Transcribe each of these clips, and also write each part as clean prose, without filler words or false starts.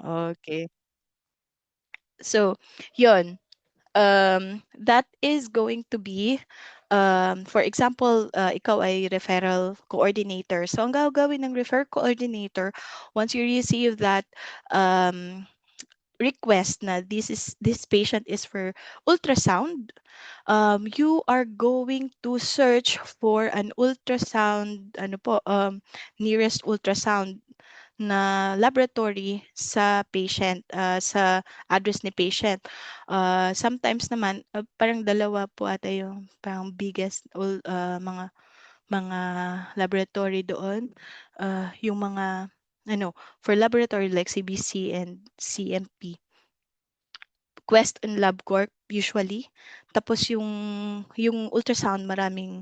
Okay. So, yun. That is going to be, for example, ikaw ay referral coordinator. So, ang gagawin ng referral coordinator, once you receive that um, request na this patient is for ultrasound, you are going to search for an ultrasound, ano po, nearest ultrasound na laboratory sa patient, sa address ni patient. Sometimes naman, parang dalawa po ata yung parang biggest mga laboratory doon. Yung mga ano, for laboratory like CBC and CMP, Quest and LabCorp usually. Tapos yung ultrasound, maraming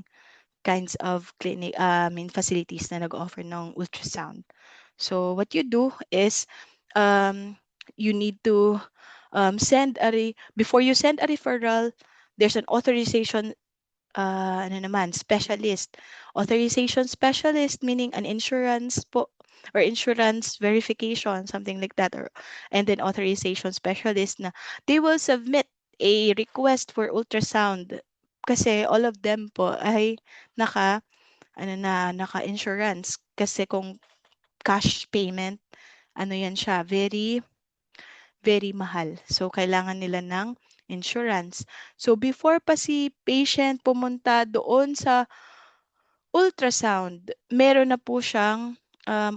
kinds of clinic, I mean facilities na nag-offer ng ultrasound. So what you do is, um, you need to before you send a referral, there's an authorization, ano naman, specialist. Authorization specialist meaning an insurance po or insurance verification, something like that. Or, and then authorization specialist na they will submit a request for ultrasound kasi all of them po ay naka-insurance. Kasi kung cash payment, ano yan siya, very, very mahal. So, kailangan nila ng insurance. So, before pa si patient pumunta doon sa ultrasound, meron na po siyang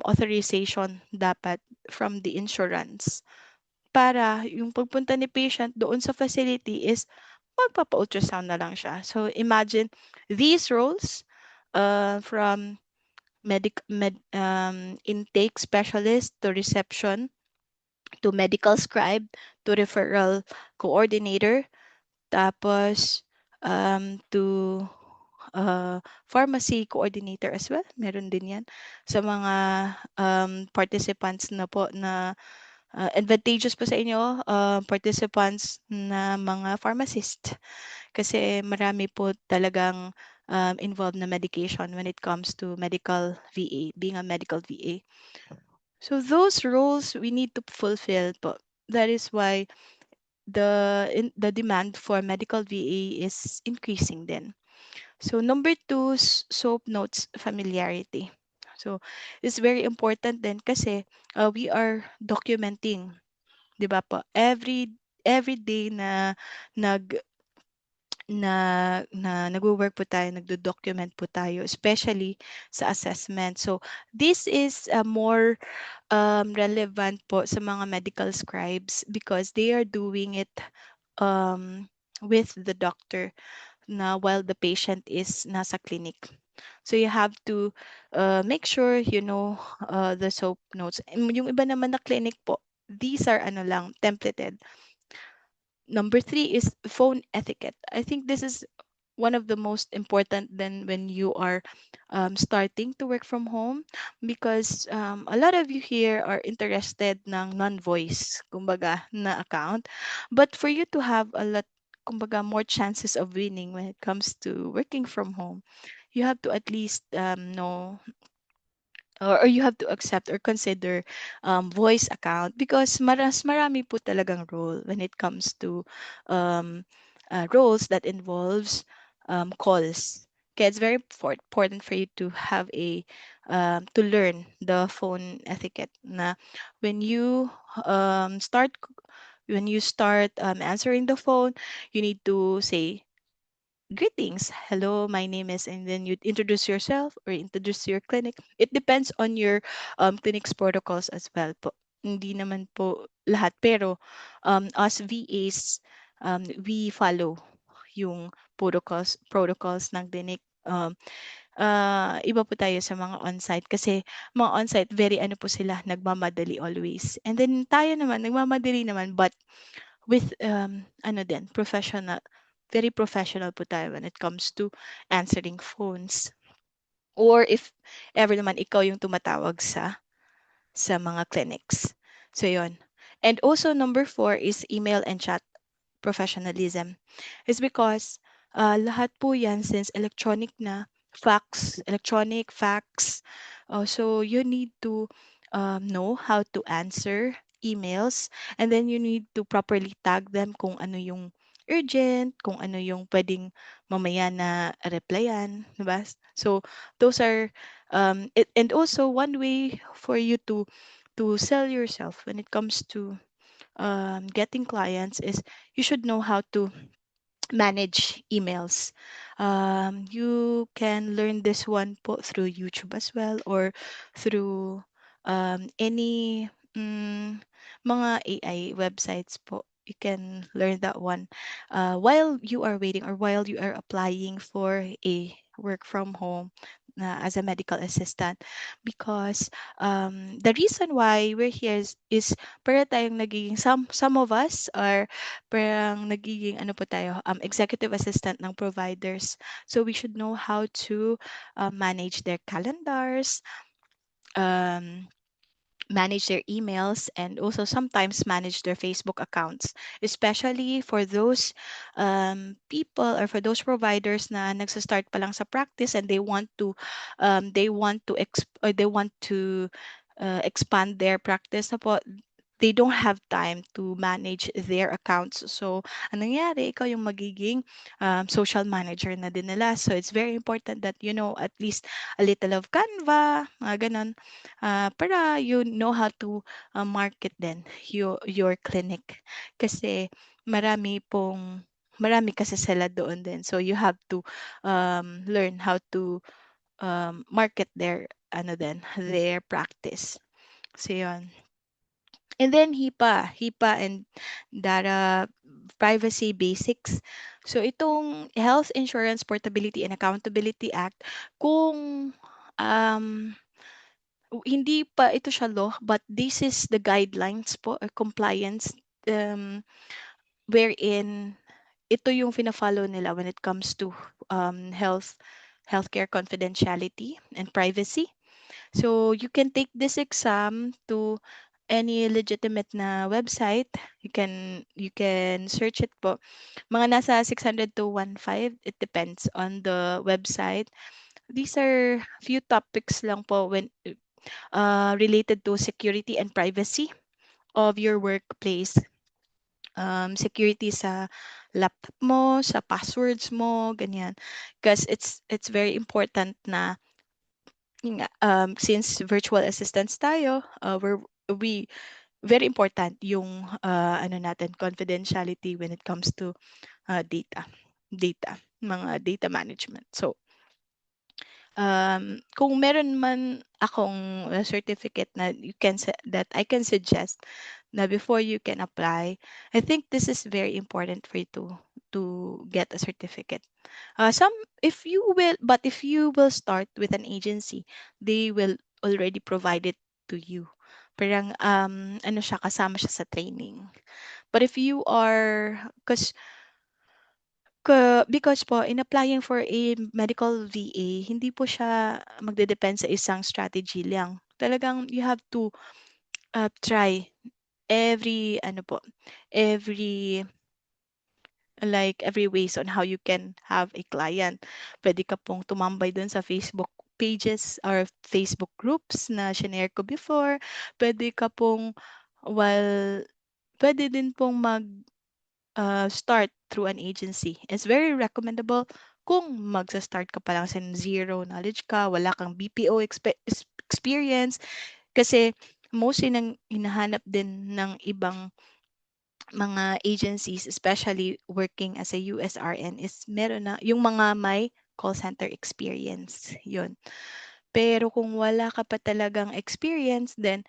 authorization dapat from the insurance. Para yung pagpunta ni patient doon sa facility is magpapa-ultrasound na lang siya. So, imagine these roles, from intake specialist to reception to medical scribe to referral coordinator, tapos to pharmacy coordinator as well. Meron din yan sa mga participants na po na advantageous po sa inyo, participants na mga pharmacist. Kasi marami po talagang involved na medication when it comes to medical VA, being a medical VA. So those roles we need to fulfill po. That is why the demand for medical VA is increasing then. So number two, SOAP notes familiarity. So it's very important then kasi we are documenting, 'di ba po? Every day na nag na nagwo-work po tayo, nagdo-document po tayo, especially sa assessment. So this is more relevant po sa mga medical scribes because they are doing it um, with the doctor na while the patient is nasa clinic. So you have to make sure you know the SOAP notes. Yung iba naman na clinic po, these are ano lang, templated. Number three is phone etiquette. I think this is one of the most important than when you are starting to work from home because a lot of you here are interested ng non-voice, kumbaga, na account. But for you to have a lot, kumbaga, more chances of winning when it comes to working from home, you have to at least know or you have to accept or consider voice account because marami po talagang role when it comes to um, roles that involves calls. Okay, it's very important for you to have to learn the phone etiquette na when you start answering the phone, you need to say greetings, hello, my name is, and then you introduce yourself or introduce your clinic. It depends on your clinic's protocols as well po. Hindi naman po lahat, pero us VAs, we follow yung protocols ng clinic. Iba po tayo sa mga on-site kasi mga on-site very ano po sila, nagmamadali always. And then tayo naman, nagmamadali naman but with ano din, professional, very professional po tayo when it comes to answering phones. Or if ever naman ikaw yung tumatawag sa mga clinics. So yon. And also number four is email and chat professionalism. Is because lahat po yan since electronic na, electronic fax. So you need to know how to answer. emails, and then you need to properly tag them kung ano yung urgent, kung ano yung pwedeng mamaya na replyan, diba? So those are and also one way for you to sell yourself when it comes to getting clients is you should know how to manage emails. You can learn this one po through YouTube as well, or through any mga AI websites po. You can learn that one while you are waiting or while you are applying for a work from home as a medical assistant, because the reason why we're here is para tayong nagiging some of us are parang nagiging ano po tayo, executive assistant ng providers. So we should know how to manage their calendars, um, manage their emails, and also sometimes manage their Facebook accounts, especially for those people or for those providers na nagsa-start pa lang sa practice and they want to expand their practice na po. They don't have time to manage their accounts. So, anong nangyari? Ikaw yung magiging social manager na din nila. So, it's very important that you know at least a little of Canva, mga ganon, para you know how to market din your clinic. Kasi marami kasi sila doon din. So, you have to learn how to market their practice. So, yun. And then HIPAA and data privacy basics. So itong Health Insurance Portability and Accountability Act, kung hindi pa ito siya law, but this is the guidelines po or compliance wherein ito yung fina-follow nila when it comes to healthcare confidentiality and privacy. So you can take this exam to any legitimate na website. You can search it po. Mga nasa 600 to 1.5. It depends on the website. These are few topics lang po when related to security and privacy of your workplace. Security sa laptop mo, sa passwords mo, ganyan. Because it's very important na yun nga, since virtual assistants tayo, we very important yung natin confidentiality when it comes to data mga data management. So kung meron man akong certificate na that I can suggest na before you can apply, I think this is very important for you to get a certificate. Some if you will start with an agency, they will already provide it to you. Parang kasama siya sa training. But if you are, because po in applying for a medical VA, hindi po siya magde-depend sa isang strategy lang. Talagang you have to try every every every ways on how you can have a client. Pwede ka pong tumambay dun sa Facebook pages or Facebook groups na shinare ko before. Pwede ka pong, well, pwede din pong start through an agency. It's very recommendable kung magsa-start ka pa lang sa zero knowledge ka, wala kang BPO experience, kasi mostly nang hinahanap din ng ibang mga agencies, especially working as a USRN, is meron na yung mga may call center experience. Yun. Pero kung wala ka pa talagang experience, then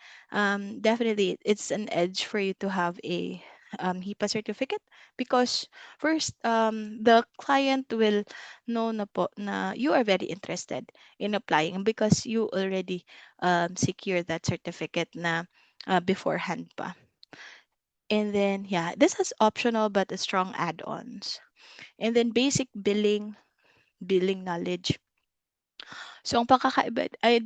definitely it's an edge for you to have a HIPAA certificate, because first, the client will know na po na you are very interested in applying because you already secure that certificate na beforehand pa. And then, yeah, this has optional but a strong add-ons. And then basic billing knowledge. So, ang pagkakaiba ay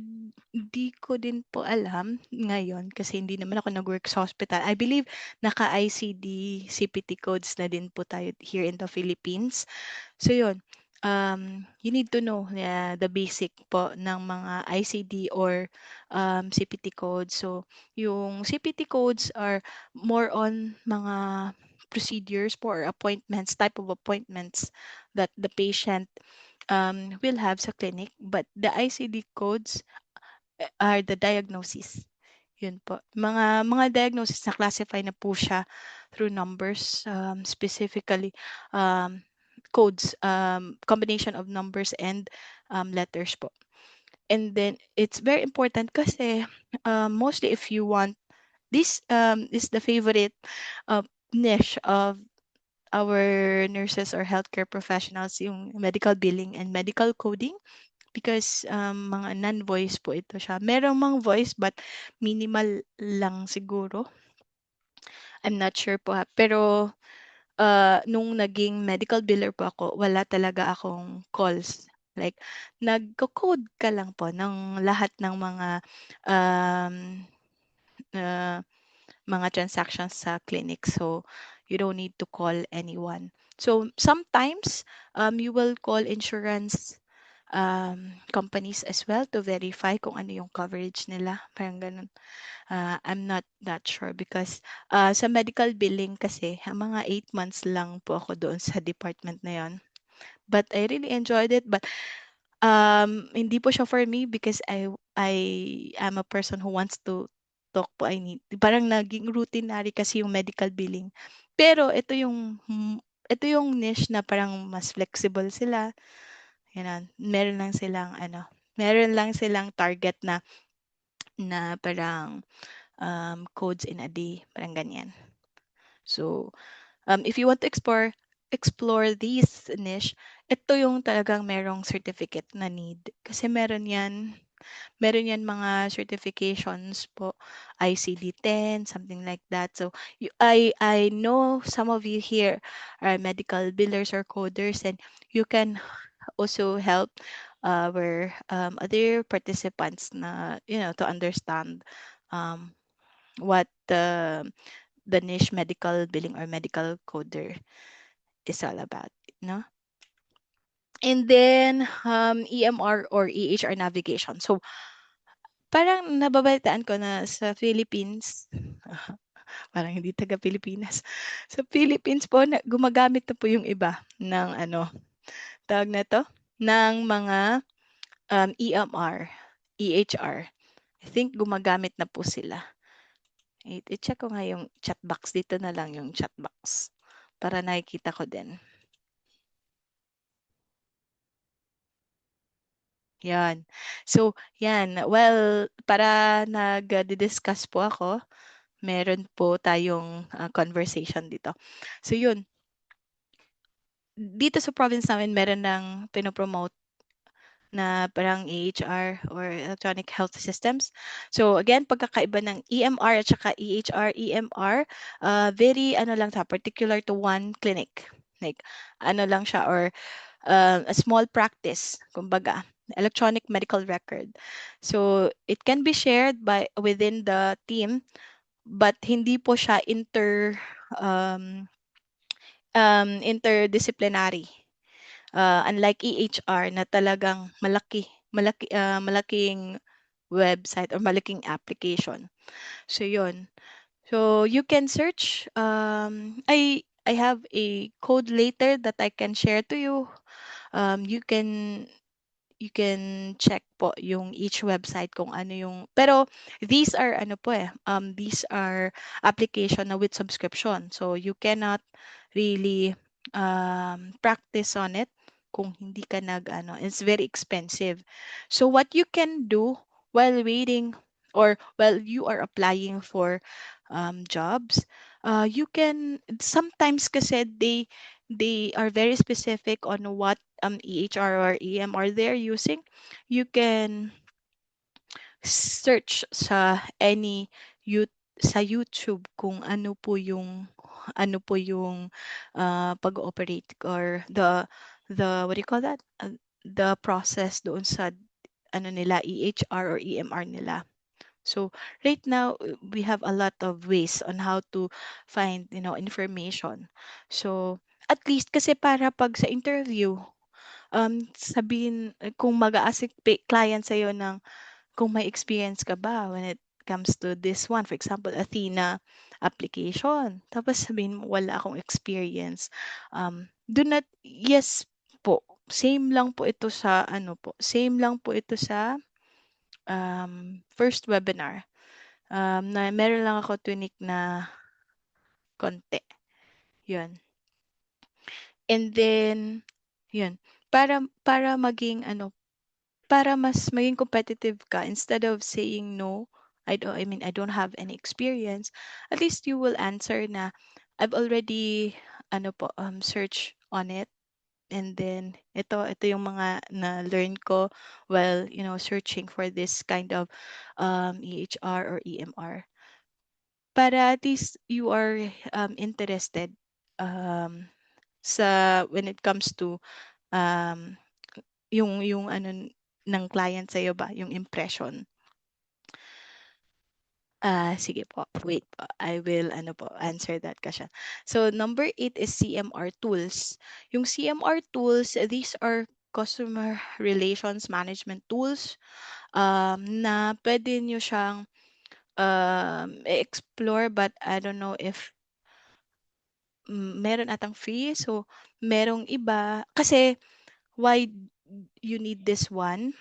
di ko din po alam ngayon kasi hindi naman ako nag-work sa hospital. I believe naka-ICD, CPT codes na din po tayo here in the Philippines. So, yun. you need to know the basic po ng mga ICD or CPT codes. So, yung CPT codes are more on mga procedures po or appointments, type of appointments that the patient will have sa clinic. But the ICD codes are the diagnosis. Yun po. Mga diagnosis na classify na po siya through numbers, specifically um, codes, combination of numbers and letters po. And then it's very important kasi mostly if you want this is the favorite uh, niche of our nurses or healthcare professionals, yung medical billing and medical coding, because mga non-voice po ito siya. Merong mga voice but minimal lang siguro. I'm not sure po ha. Pero nung naging medical biller po ako, wala talaga akong calls. Like, nagko-code ka lang po ng lahat ng um, uh, mga transactions sa clinic. So, you don't need to call anyone. So, sometimes you will call insurance companies as well to verify kung ano yung coverage nila. Parang ganun. I'm not that sure because sa medical billing kasi, mga 8 months lang po ako doon sa department na yon. But I really enjoyed it. But hindi po siya for me because I am a person who wants to talk po. Parang naging routinary kasi yung medical billing. Pero ito yung niche na parang mas flexible sila. Ganun. Meron lang silang target na parang codes in a day, parang ganyan. So, if you want to explore this niche, ito yung talagang merong certificate na need. Kasi meron yan mga certifications po, ICD-10, something like that. So, I know some of you here are medical billers or coders, and you can also help our other participants na, to understand um, what the niche medical billing or medical coder is all about, no? And then EMR or EHR navigation. So parang nababalitaan ko na sa Philippines, parang hindi taga Pilipinas. Sa Philippines po na gumagamit na po yung iba ng tawag na to, ng mga EMR, EHR. I think gumagamit na po sila. I-check ko nga yung chat box. Dito na lang yung chat box para nakikita ko din. Yan. So, yan. Well, para nag-discuss po ako, meron po tayong conversation dito. So, yun. Dito sa province namin, meron ng pinopromote na parang EHR or electronic health systems. So again, pagkakaiba ng EMR at saka EHR, EMR, very lang siya, particular to one clinic. Like lang siya, or a small practice, kumbaga, electronic medical record. So it can be shared within the team, but hindi po siya interdisciplinary. Unlike EHR na talagang malaking website or malaking application. So yun. So you can search. I have a code later that I can share to you. You can check po yung each website kung ano yung, pero these are these are application na with subscription, so you cannot really practice on it kung hindi ka it's very expensive. So what you can do while waiting or while you are applying for jobs, you can sometimes kasi they are very specific on what EHR or EMR they're using. You can search sa YouTube kung ano po yung pag-ooperate or the what do you call that? The process doon sa nila, EHR or EMR nila. So right now we have a lot of ways on how to find information. So at least kasi para pag sa interview, sabihin kung mag-a-ask client sa'yo ng kung may experience ka ba when it comes to this one, for example, Athena application. Tapos sabihin mo, "Wala akong experience." Do not yes po, same lang po ito sa ano po, same lang po ito sa, first webinar, na meron lang ako tweak na konti, 'yun. And then, 'yun, para maging ano, para mas maging competitive ka instead of saying no, I mean, I don't have any experience, at least you will answer na, "I've already ano po, search on it, and then ito yung mga na-learn ko while, searching for this kind of, EHR or EMR." Para at least you are, interested, um, when it comes to, um, yung ano ng client sa'yo ba, yung impression. Sige po, wait po, I will ano po, answer that question. So number 8 is CMR tools. Yung CMR tools, these are customer relations management tools, na puwede niyo siyang, i-explore, but I don't know if, meron atang free. So merong iba kasi why you need this one.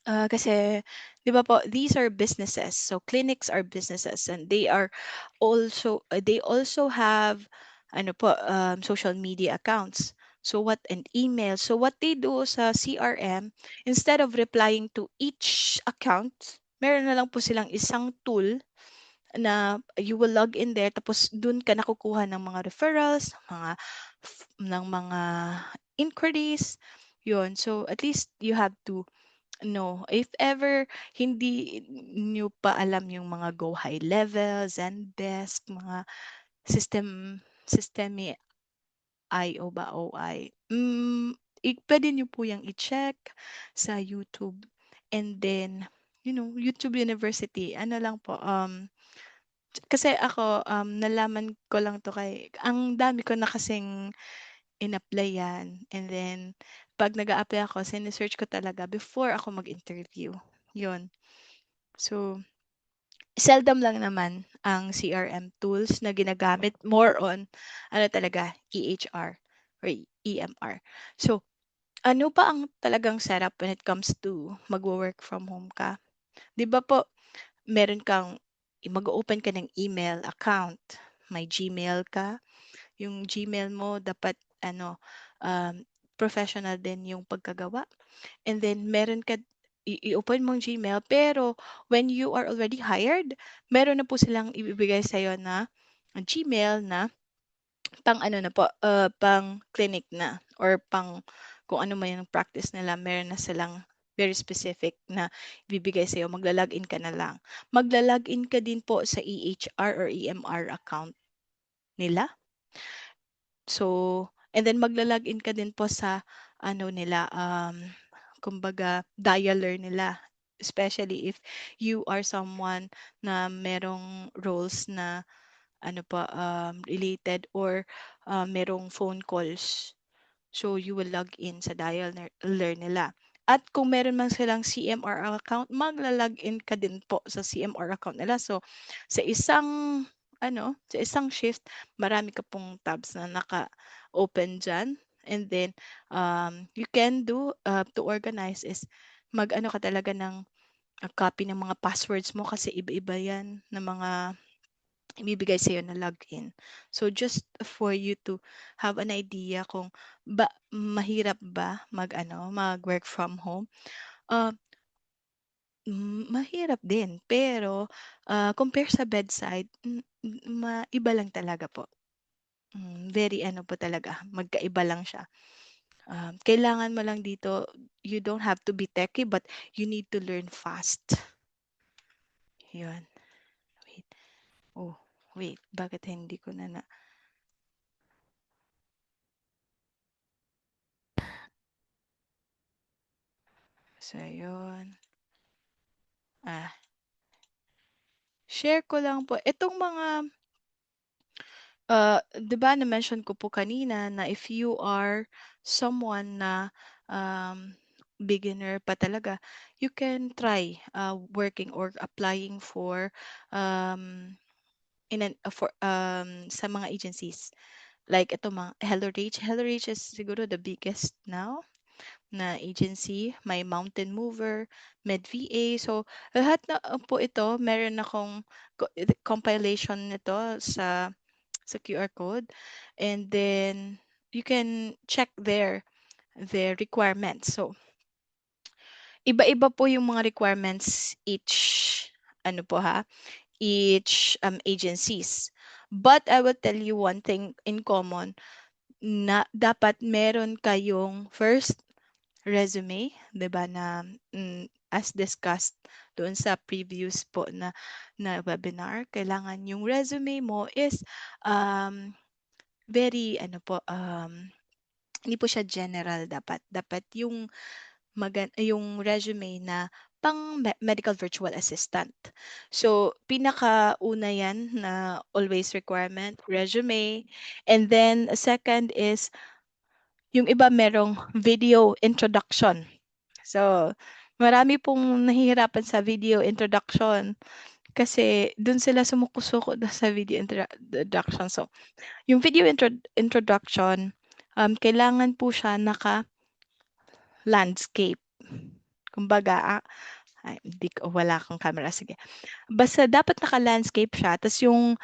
Kasi 'di ba po, these are businesses. So clinics are businesses, and they also have ano po, social media accounts. So email. So what they do sa CRM, instead of replying to each account, meron na lang po silang isang tool na you will log in there, tapos dun ka nakukuha ng mga referrals, ng mga inquiries, yun. So at least you have to know if ever hindi niyo pa alam yung mga Go High Level, Zendesk, mga Systemi IO ba, OI. Puwede niyo po yang i-check sa YouTube, and then, YouTube University ano lang po, kasi ako, nalaman ko lang 'to ang dami ko na kasing in-applyan, and then 'pag nag-a-apply ako sine-search ko talaga before ako mag-interview, 'yun. So, seldom lang naman ang CRM tools na ginagamit, more on ano talaga, EHR or EMR. So, ano pa ang talagang setup when it comes to magwo-work from home ka? 'Di ba po meron kang mag-o-open ka ng email account, may Gmail ka, yung Gmail mo dapat ano, professional din yung pagkagawa. And then meron ka i-open mong Gmail, pero when you are already hired, meron na po silang ibibigay sa'yo na Gmail na pang-ano na po, pang-clinic na, or kung ano man yung practice nila, meron na silang very specific na ibibigay sa'yo, magla-login ka na lang. Magla-login ka din po sa EHR or EMR account nila. So, and then magla-login ka din po sa ano nila, kumbaga dialer nila. Especially if you are someone na merong roles na ano pa, related, or merong phone calls. So, you will log in sa dialer nila. At kung meron man silang CMR account, magla-login ka din po sa CMR account nila. So, sa isang sa isang shift, marami ka pong tabs na naka-open diyan. And then, you can do, to organize, is mag-ano ka talaga ng copy ng mga passwords mo, kasi iba-iba 'yan ng mga ibibigay sa'yo na login. So, just for you to have an idea kung mahirap ba mag-work from home. Ah, Mahirap din, pero, compare sa bedside, iba lang talaga po. Very ano po talaga, magkaiba lang siya. Kailangan mo lang dito, you don't have to be techy, but you need to learn fast. 'Yun, wait. Oh, wait, bakit hindi ko na so 'yun. Ah, Share ko lang po itong mga 'Di ba na-mention ko po kanina na if you are someone na um, beginner pa talaga, you can try working or applying for um, sa mga agencies. Like ito mga HelloRage. HelloRage is siguro the biggest now na agency. May Mountain Mover, MedVA. So lahat na po ito, meron akong compilation nito sa QR code. And then you can check their requirements. So iba-iba po yung mga requirements each ano po ha, each agencies. But I will tell you one thing in common na dapat meron kayong first resume, 'di ba na as discussed doon sa previous po na webinar, kailangan yung resume mo is very ano po hindi po siya general dapat. Dapat yung yung resume na pang medical virtual assistant. So, pinakauna yan na always requirement, resume. And then, second is, yung iba merong video introduction. So, marami pong nahihirapan sa video introduction kasi dun sila sumuko-suko sa video introduction. So, yung video introduction, kailangan po siya naka-landscape. Kumbaga, ay, wala akong camera, sige. Basta dapat naka-landscape siya, tas yung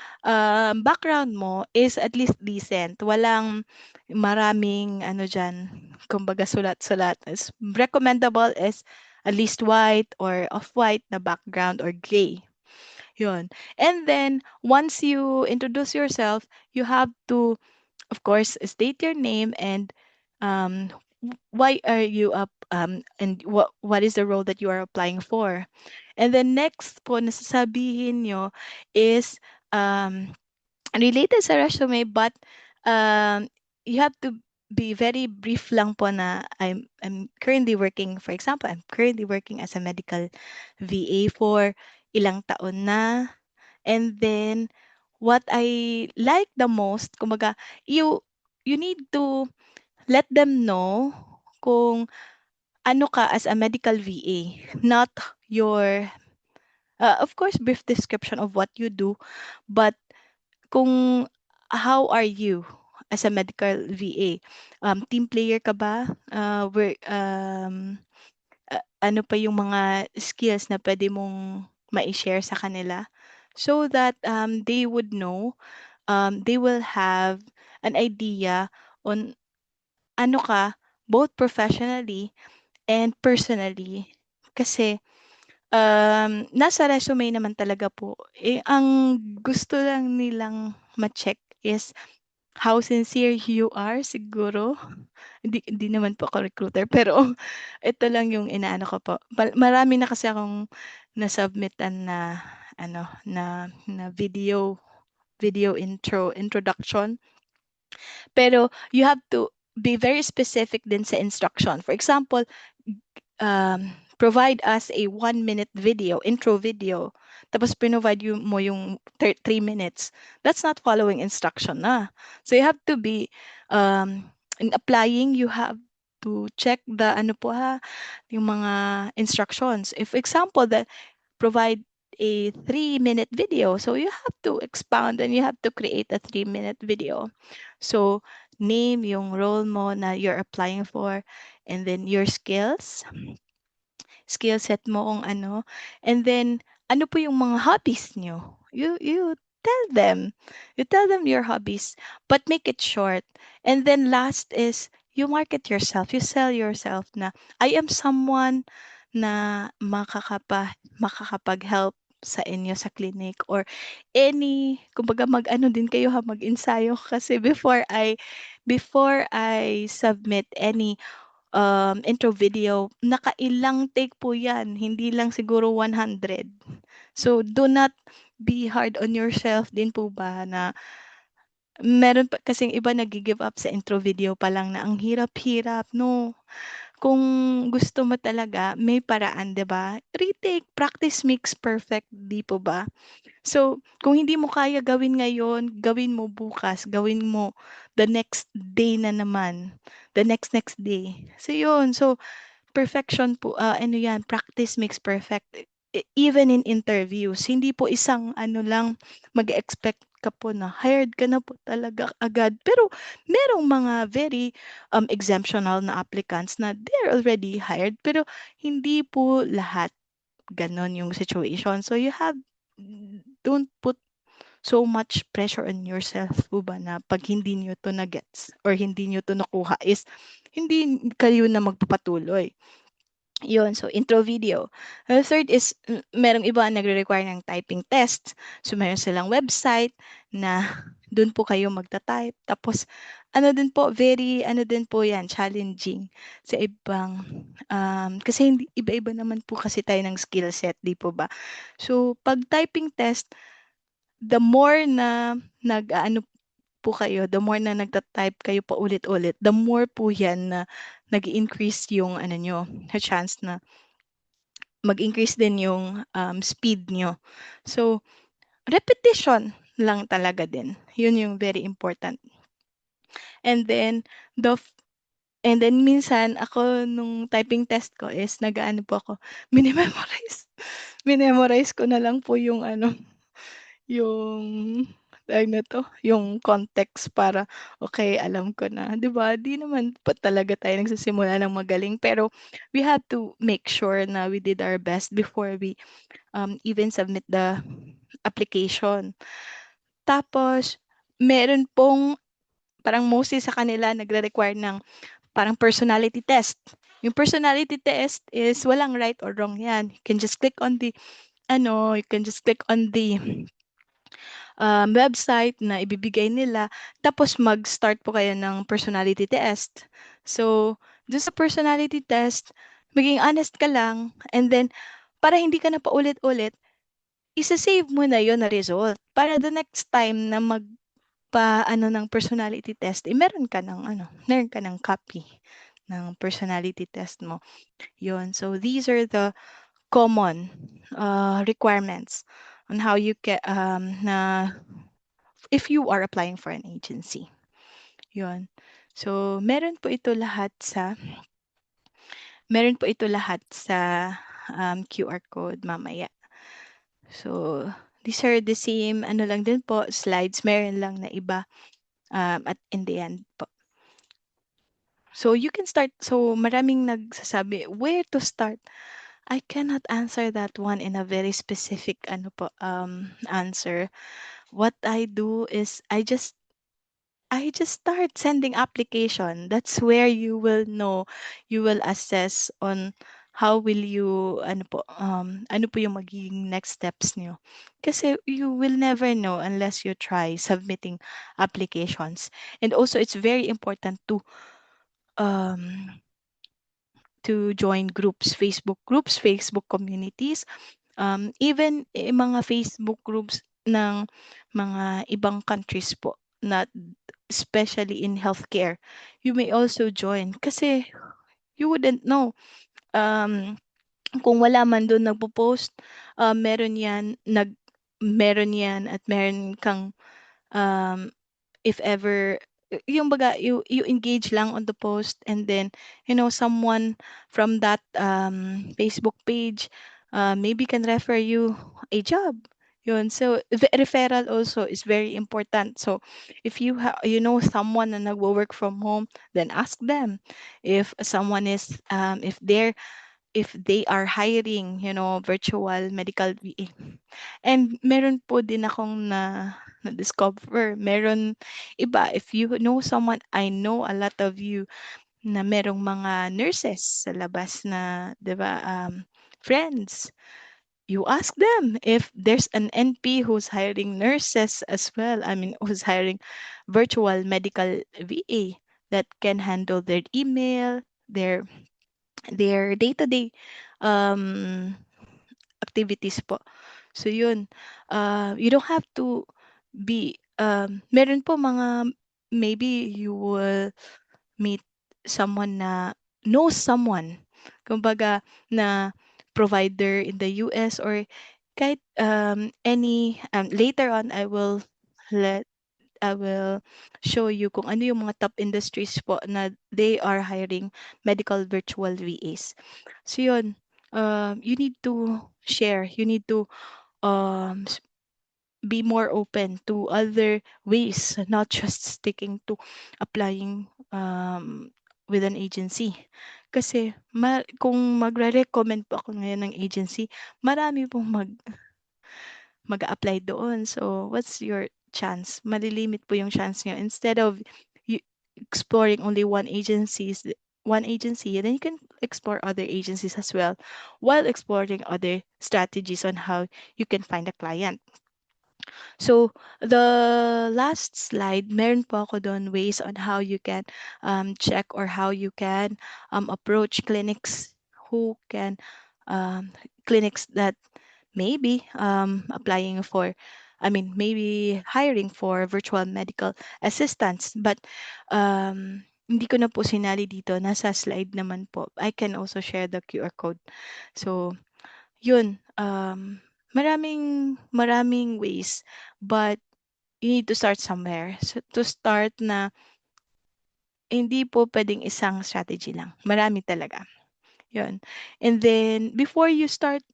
background mo is at least decent. Walang maraming ano diyan, kumbaga sulat-sulat. Recommendable is at least white or off-white na background or gray. Yun. And then, once you introduce yourself, you have to, of course, state your name and um, why are you up and what is the role that you are applying for. And then next po na sasabihin nyo is related sa resume but you have to be very brief lang po na I'm currently working, for example, I'm currently working as a medical VA for ilang taon na. And then what I like the most, kumbaga, you need to let them know kung ano ka as a medical VA, not your, of course, brief description of what you do, but kung how are you as a medical VA? Team player ka ba? Ano pa yung mga skills na pwede mong ma-share sa kanila so that they would know, they will have an idea on ano ka, both professionally and personally. Kasi nasa resume naman talaga po. Eh, ang gusto lang nilang ma-check is how sincere you are siguro. Hindi naman po ako recruiter pero ito lang yung inaano ko po. Marami na kasi akong na-submitan na ano na video introduction. Pero you have to be very specific din sa instruction. For example, provide us a 1-minute video, intro video, tapos provide mo yung 3 minutes. That's not following instruction na. So you have to be, in applying, you have to check the ano po ha, yung mga instructions. If example that provide a 3-minute video, so you have to expound and you have to create a 3-minute video. So name yung role mo na you're applying for, and then your skill set mo kung ano. And then, ano po yung mga hobbies nyo? You tell them. You tell them your hobbies, but make it short. And then last is, you market yourself. You sell yourself na, I am someone na makakapag-help sa inyo sa clinic or kumbaga mag-ano din kayo ha, mag-ensayo kasi before I submit any intro video, nakailang take po yan, hindi lang siguro 100. So, do not be hard on yourself din po ba na meron pa kasing iba nag-give up sa intro video pa lang na ang hirap-hirap, no? kung gusto mo talaga, may paraan, 'di ba? Retake, practice makes perfect, 'di po ba? So, kung hindi mo kaya gawin ngayon, gawin mo bukas, gawin mo the next day na naman, the next day. So, yun. So, perfection po, ano yan, practice makes perfect. Even in interviews, hindi po isang ano lang, mag-expect ka po na hired ka na po talaga agad. Pero merong mga very exemptional na applicants na they're already hired, pero hindi po lahat ganon yung situation. So you have, don't put so much pressure on yourself po ba na pag hindi nyo to na gets or hindi nyo to nakuha is hindi kayo na magpapatuloy. Yun, so intro video. Third is, merong iba ang nagre-require ng typing test. So meron silang website na doon po kayo magta-type. Tapos ano din po, very ano din po yan, challenging sa ibang, kasi hindi, iba-iba naman po kasi tayo ng skill set, di po ba? So pag typing test, the more na nag-ano po kayo, the more na nagta-type kayo pa ulit-ulit, the more po yan na nag-increase yung ano nyo, chance na mag-increase din yung speed nyo. So, repetition lang talaga din. Yun yung very important. And then, the and then minsan ako nung typing test ko is nag-aano po ako, mini-memorize. Minemorize ko na lang po yung ano, yung tawag na 'to, yung context para, okay, alam ko na, 'di ba? 'Di naman pa talaga tayo nagsisimula ng magaling, pero we have to make sure na we did our best before we even submit the application. Tapos meron pong parang mostly sa kanila nagre-require ng parang personality test. Yung personality test is walang right or wrong 'yan. You can just click on the ano, you can just click on the website na ibibigay nila, tapos mag-start po kayo ng personality test. So, dun sa personality test, maging honest ka lang, and then para hindi ka na paulit-ulit, isa-save mo na yon na result. Para the next time na magpa-ano ng personality test, eh, meron ka ng copy ng personality test mo. Yon. So, these are the common requirements on how you can na if you are applying for an agency. Yun. So, meron po ito lahat sa QR code mamaya. So, these are the same, ano lang din po, slides, meron lang na iba at in the end po. So, you can start. So, maraming nagsasabi, where to start? I cannot answer that one in a very specific ano po, answer. What I do is I just start sending application. That's where you will know, you will assess on how will you, ano po yung magiging next steps niyo. Kasi you will never know unless you try submitting applications. And also, it's very important um, to join groups, Facebook communities, even mga Facebook groups ng mga ibang countries po, not especially in healthcare. You may also join kasi you wouldn't know. Kung wala man doon nagpo-post, meron yan meron yan at meron kang um, if ever yung baga you engage lang on the post, and then someone from that Facebook page maybe can refer you a job. Yun. So the referral also is very important. So if you know someone na nagwo-work from home, then ask them if someone is if they are hiring, virtual medical VA. And meron po din akong na-discover. Meron iba, if you know someone, I know a lot of you na merong mga nurses sa labas na, 'di ba, friends. You ask them if there's an NP who's hiring nurses as well. I mean, who's hiring virtual medical VA that can handle their email, their day-to-day um, activities po. So yun, you don't have to be, meron po mga, maybe you will meet someone na know someone, kumbaga, na provider in the US or kahit any, later on let I will show you kung ano yung mga top industries po na they are hiring medical virtual VAs. So yun, you need to share, you need to be more open to other ways, not just sticking to applying with an agency. Kasi kung magre-recommend po ako ngayon ng agency, marami pong mag-a-apply doon. So, what's your chance? Malilimit po yung chance nyo. Instead of you exploring only one agency, then you can explore other agencies as well while exploring other strategies on how you can find a client. So, the last slide, meron po ako doon ways on how you can check or how you can approach clinics who can, clinics that maybe applying for, I mean, maybe hiring for virtual medical assistants. But hindi ko na po sinali dito. Nasa slide naman po. I can also share the QR code. So, yun. Maraming maraming ways, but you need to start somewhere. So, to start na hindi po pwedeng isang strategy lang. Marami talaga. Yun. And then, before you start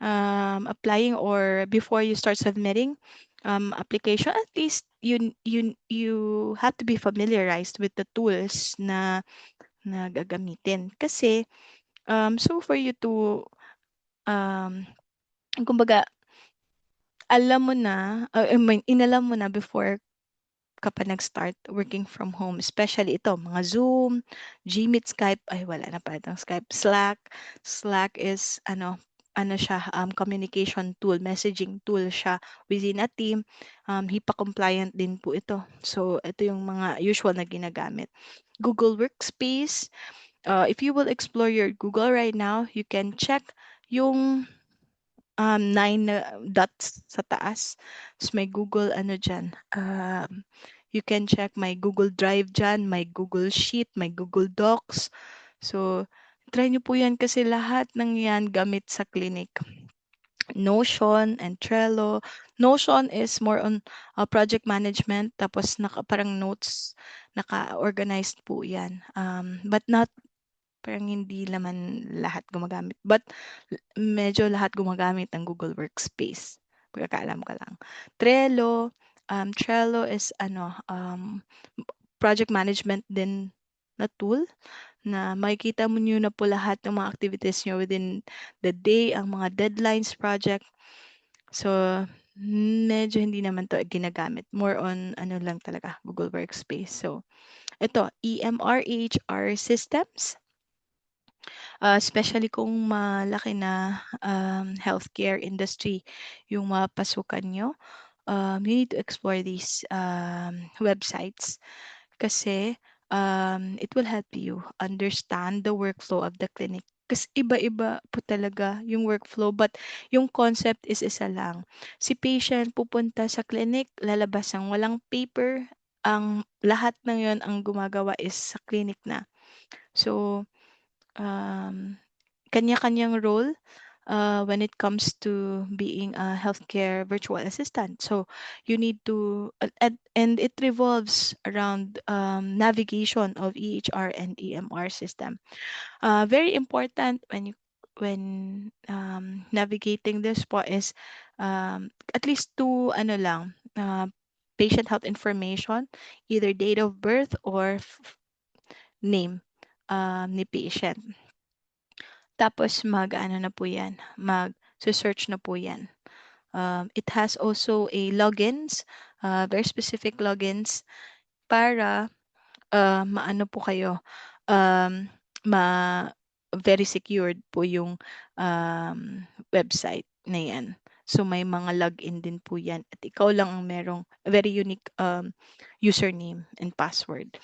applying or before you start submitting application, at least you have to be familiarized with the tools na gagamitin. Kasi, so for you to, kumbaga, alam mo na, I mean, inalam mo na before ka pa nag-start working from home, especially ito, mga Zoom, Gmeet, Skype, ay wala na pala itong Skype, Slack. Slack is ano siya, communication tool, messaging tool siya within a team. HIPAA compliant din po ito. So, ito yung mga usual na ginagamit. Google Workspace, if you will explore your Google right now, you can check yung 9 na dots sa taas. Tapos may Google ano dyan. You can check my Google Drive dyan, my Google Sheet, my Google Docs. So, try nyo po yan kasi lahat ng yan gamit sa clinic. Notion and Trello. Notion is more on project management. Tapos parang notes, naka-organized po yan. But not parang hindi naman lahat gumagamit. But medyo lahat gumagamit ng Google Workspace. Pagkakaalam ko lang. Trello. Trello is project management din na tool na makikita mo nyo na po lahat ng mga activities nyo within the day, ang mga deadlines project. So, medyo hindi naman to ginagamit. More on ano lang talaga, Google Workspace. So, ito, EMR, EHR systems. Especially kung malaki na healthcare industry yung mapasukan nyo, you need to explore these websites kasi it will help you understand the workflow of the clinic. Kasi iba-iba po talaga yung workflow, but yung concept is isa lang. Si patient pupunta sa clinic, lalabas ng walang paper, ang lahat ng yon ang gumagawa is sa clinic na. So, kanya-kanyang role when it comes to being a healthcare virtual assistant. So you need to, and it revolves around navigation of EHR and EMR system. Very important when navigating this po is at least two ano lang, patient health information, either date of birth or name ni patient. Tapos mag-ano na po yan, mag-search na po yan. It has also a logins, very specific logins para maano po kayo, ma very secured po yung website na yan. So may mga login din po yan at ikaw lang ang merong very unique username and password.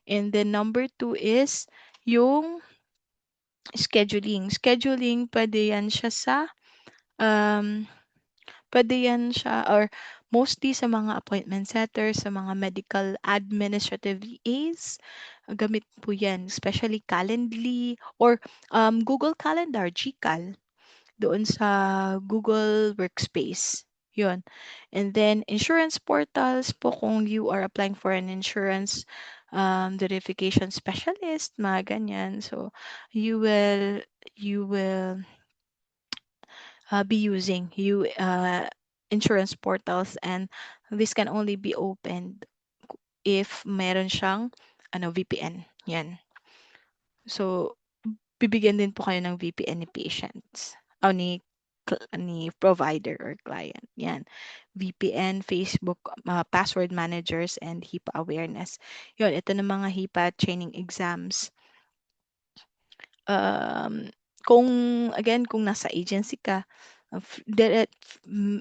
And then number 2 is yung scheduling. Scheduling, pwede yan siya sa, pwede yan siya or mostly sa mga appointment setters, sa mga medical administrative VAs, gamit po yan, especially Calendly or Google Calendar, GCal, doon sa Google Workspace. Yun. And then, insurance portals po kung you are applying for an insurance verification specialist, mga ganyan. So, you will be using insurance portals, and this can only be opened if meron siyang VPN. Yan. So, bibigyan din po kayo ng VPN ni patients o ni provider or client. Yan. VPN, Facebook, password managers, and HIPAA awareness. Yun, ito na mga HIPAA training exams. Um, kung, again, kung nasa agency ka,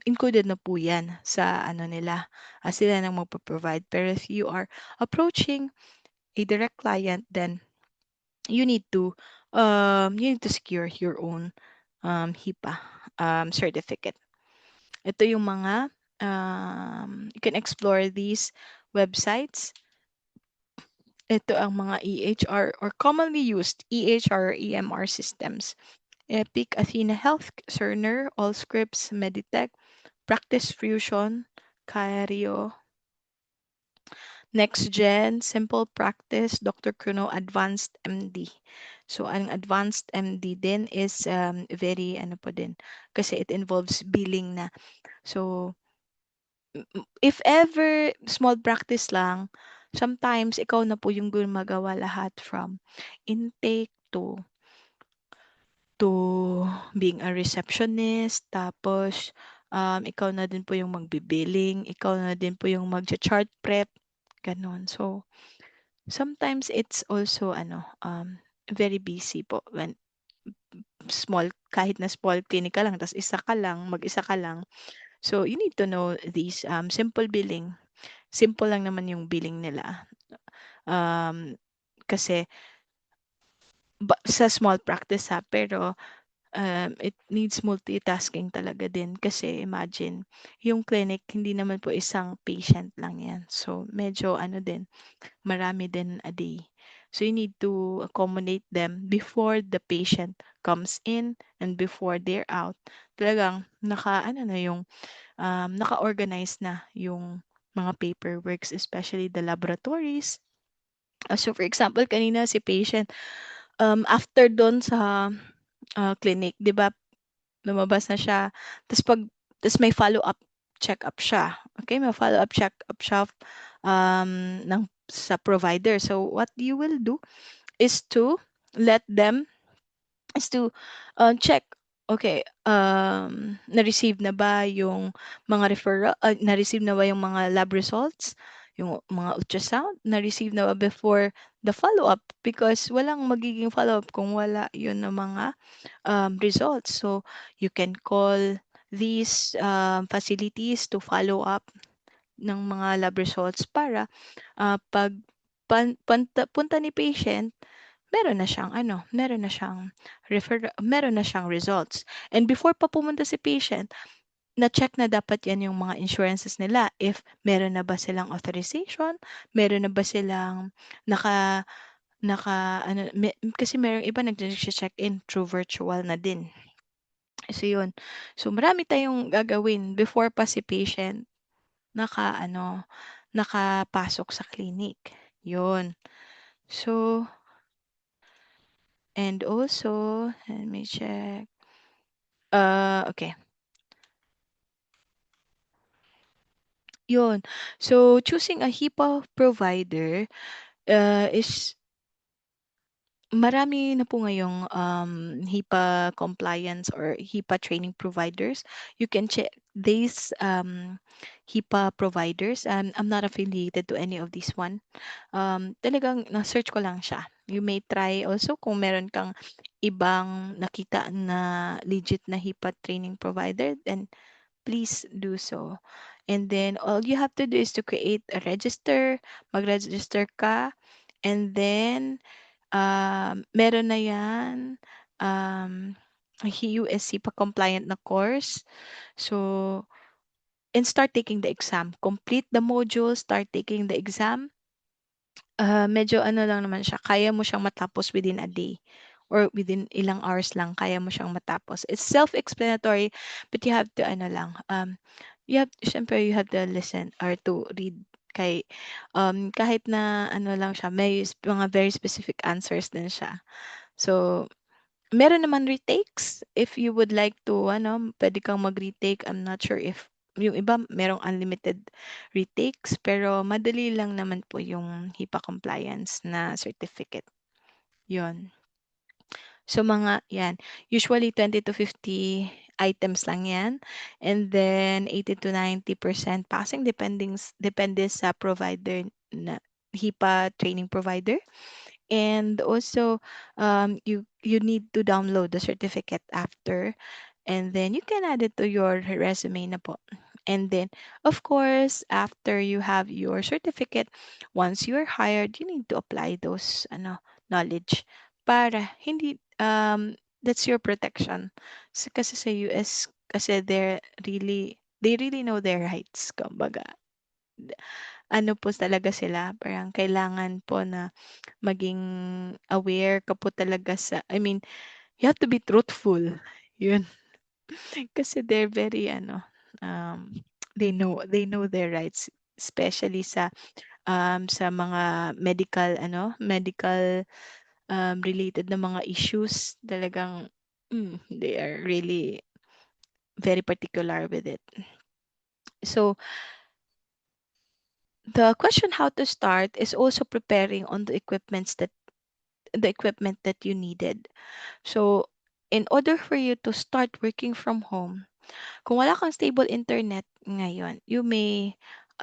included na po yan sa ano nila. Sila nang magpo-provide. Pero if you are approaching a direct client, then you need to secure your own HIPAA certificate. Ito yung mga you can explore these websites. Ito ang mga EHR or commonly used EHR or EMR systems. Epic, Athena Health, Cerner, Allscripts, Meditech, Practice Fusion, Cario, NextGen, Simple Practice, Dr. Kuno, Advanced MD. So, ang Advanced MD din is very, ano po din, kasi it involves billing na. So, if ever small practice lang, sometimes ikaw na po yung gumagawa lahat from intake to being a receptionist, tapos ikaw na din po yung magbibilling, ikaw na din po yung mag-chart prep, ganun. So, sometimes it's also very busy po when kahit na small clinic ka lang, tas mag-isa ka lang. So, you need to know these simple billing. Simple lang naman yung billing nila. Kasi sa small practice pero it needs multitasking talaga din kasi imagine, yung clinic hindi naman po isang patient lang yan. So, medyo marami din a day. So, you need to accommodate them before the patient comes in and before they're out. Talagang naka-organize na yung mga paperworks, especially the laboratories. So, for example, kanina si patient, after doon sa clinic, 'di ba, lumabas na siya, tas may follow-up check-up siya. Okay, may follow-up check-up siya sa provider. So, what you will do is to let them is to check, okay, na-receive na ba yung mga na-receive na ba yung mga lab results, yung mga ultrasound, na-receive na ba before the follow-up, because walang magiging follow-up kung wala yun ng mga results. So, you can call these facilities to follow up ng mga lab results para pag punta ni patient, meron na siyang results. And before pa pumunta si patient, na-check na dapat yan yung mga insurances nila. If meron na ba silang authorization, meron na ba silang naka kasi merong iba nag-check in through virtual na din. So yun. So marami tayong gagawin before pa si patient nakapasok sa clinic. Yun. So, and also, let me check. Okay. Yun. So, choosing a HIPAA provider is marami na po ngayong HIPAA compliance or HIPAA training providers. You can check these HIPAA providers. I'm not affiliated to any of these one. Talagang na-search ko lang siya. You may try also kung meron kang ibang nakita na legit na HIPAA training provider, then please do so. And then all you have to do is to create a register, mag-register ka, and then meron na yan, USC pa compliant na course. So, and start taking the exam. Complete the module, start taking the exam. medyo ano lang naman siya, kaya mo siyang matapos within a day or within ilang hours lang kaya mo siyang matapos. It's self-explanatory, but you have to ano lang, you have siyempre you have to listen or to read kay kahit na ano lang siya, may mga very specific answers din siya. So, meron naman retakes if you would like to ano, puwede kang mag-retake. I'm not sure if yung iba merong unlimited retakes, pero madali lang naman po yung HIPAA compliance na certificate, yun. So mga 'yan, usually 20 to 50 items lang 'yan, and then 80 to 90% passing depende sa provider na HIPAA training provider. And also, you need to download the certificate after, and then you can add it to your resume na po. And then, of course, after you have your certificate, once you're hired, you need to apply those ano knowledge para hindi that's your protection. Kasi sa US kasi they really know their rights, kumbaga. Ano po talaga sila, parang kailangan po na maging aware ka po talaga sa I mean, you have to be truthful, yun. Kasi they're very ano, um, they know their rights, especially sa mga medical, related na mga issues. Talagang, they are really very particular with it. So, the question how to start is also preparing on the equipment that you needed. So, in order for you to start working from home, kung wala kang stable internet ngayon,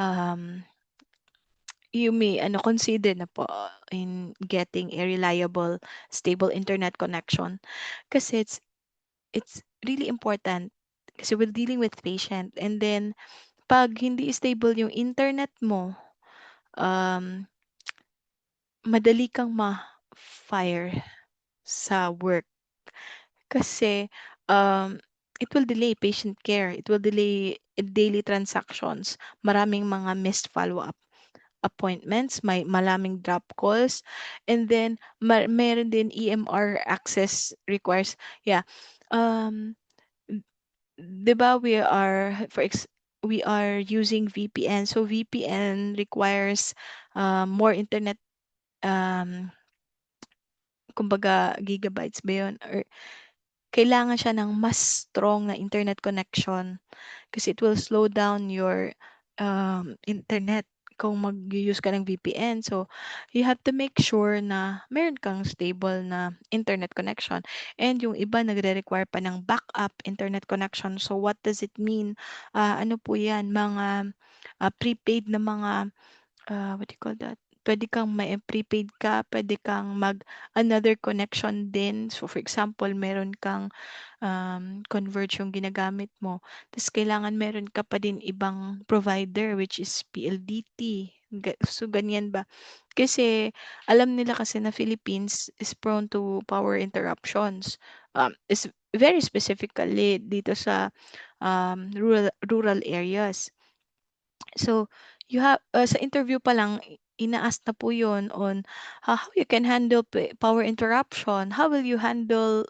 um, you may ano, consider na po in getting a reliable, stable internet connection. Kasi it's really important kasi we're dealing with patient and then 'pag hindi stable yung internet mo, um, madali kang ma-fire sa work. Kasi, it will delay patient care, it will delay daily transactions, maraming mga missed follow-up appointments, may maraming drop calls, and then meron din EMR access requires yeah. Um, 'Di ba we are using VPN, so VPN requires, more internet, um, kumbaga gigabytes ba yun or kailangan siya ng mas strong na internet connection kasi it will slow down your internet kung mag-use ka ng VPN. So, you have to make sure na meron kang stable na internet connection. And yung iba nagre-require pa ng backup internet connection. So, what does it mean? Ano po yan? Mga prepaid na mga what do you call that? Pwede kang may prepaid ka, pwede kang mag another connection din. So, for example, meron kang Converge yung ginagamit mo. Tapos kailangan meron ka pa din ibang provider which is PLDT. So, ganyan ba? Kasi alam nila kasi na Philippines is prone to power interruptions. Is very specifically dito sa rural areas. So, sa interview pa lang, ina-ask na po yun on how you can handle power interruption, how will you handle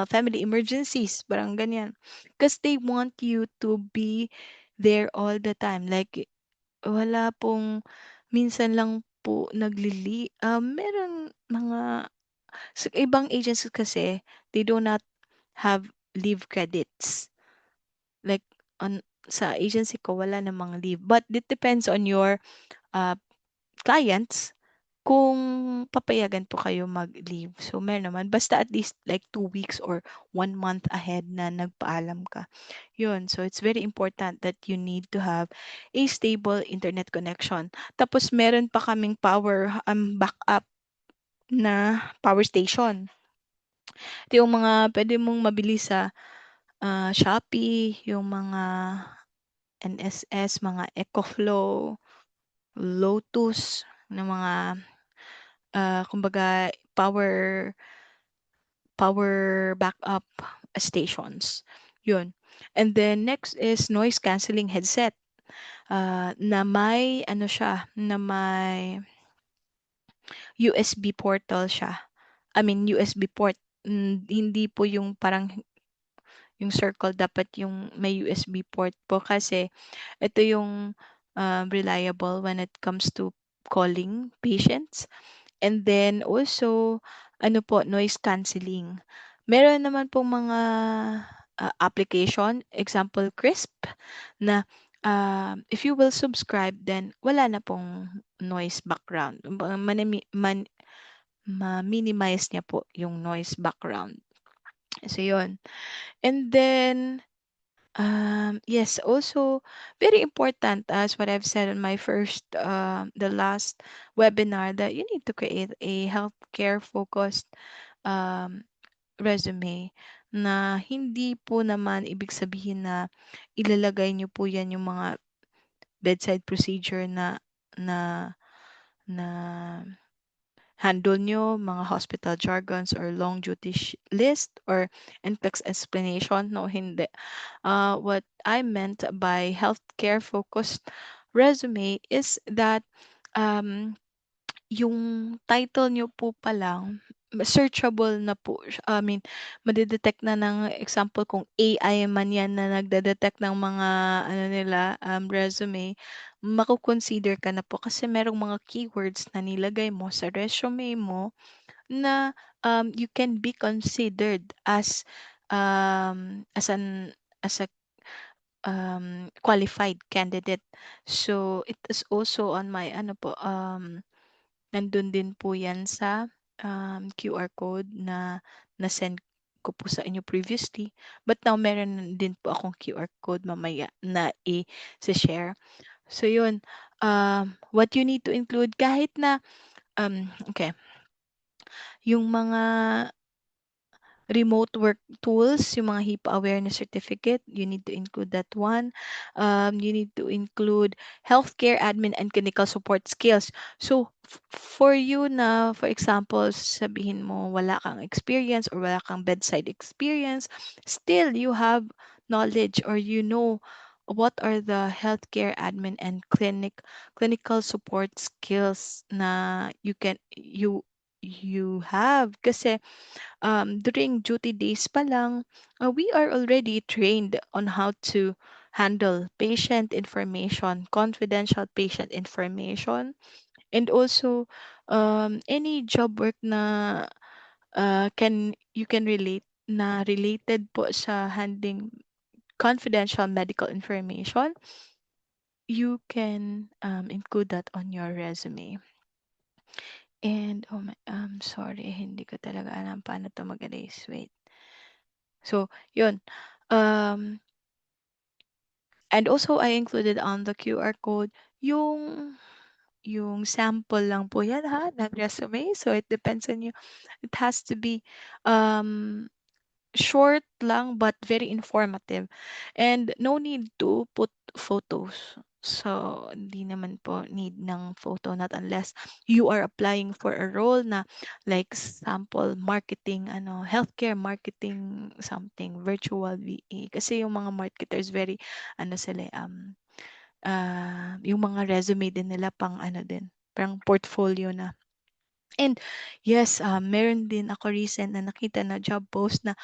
family emergencies, parang ganyan. Because they want you to be there all the time. Like, wala pong, minsan lang po meron mga, sa ibang agencies kasi, they do not have leave credits. Like, sa agency ko, wala namang leave. But it depends on your uh, clients kung papayagan po kayo mag-leave. So, meron naman. Basta at least like 2 weeks or 1 month ahead na nagpaalam ka. Yun. So, it's very important that you need to have a stable internet connection. Tapos, meron pa kaming backup na power station. Ito yung mga pwede mong mabili sa Shopee, yung mga NSS, mga EcoFlow, Lotus, na mga kumbaga power backup stations. Yun. And then next is noise cancelling headset. Na may ano siya, na may USB portal siya. I mean, USB port. Hindi po yung parang yung circle, dapat yung may USB port po kasi ito yung reliable when it comes to calling patients. And then also, ano po, noise cancelling. Meron naman pong mga application, example Crisp, na if you will subscribe, then wala na pong noise background. Ma-minimize niya po yung noise background. So, yun. And then, yes, also very important as what I've said on my first, the last webinar, that you need to create a healthcare focused um, resume, na hindi po naman ibig sabihin na ilalagay niyo po yan yung mga bedside procedure na na na handle nyo, mga hospital jargons or long duty list or NCLEX explanation. No, hindi. What I meant by healthcare focused resume is that um, yung title nyo po pa lang, searchable na po. I mean, madidetect na ng example kung AI man yan na nagde-detect ng mga ano nila, resume, mako-consider ka na po kasi merong mga keywords na nilagay mo sa resume mo na you can be considered as a qualified candidate. So it is also on my ano po, nandun din po yan sa QR code na na-send ko po sa inyo previously. But now meron din po akong QR code mamaya na i-share. So yun, what you need to include kahit na okay, yung mga remote work tools, yung mga HIPAA awareness certificate, you need to include that one. You need to include healthcare admin and clinical support skills. So, for you na, for example, sabihin mo wala kang experience or wala kang bedside experience, still you have knowledge or you know what are the healthcare admin and clinical support skills na you have kasi during duty days pa lang, we are already trained on how to handle patient information, confidential patient information, and also any job work na you can relate na related po sa handling confidential medical information, you can include that on your resume. And oh my, sorry, hindi ko talaga alam paano to mag-erase. Wait. So, yun. Um, and also I included on the QR code yung sample lang po yan ha ng resume. So it depends on you. It has to be um short lang but very informative. And no need to put photos. So, hindi naman po need ng photo, not unless you are applying for a role na like sample marketing, healthcare marketing something, virtual VA. Kasi yung mga marketers very, sila, yung mga resume din nila pang din, parang portfolio na. And yes, meron din ako recent na nakita na job post na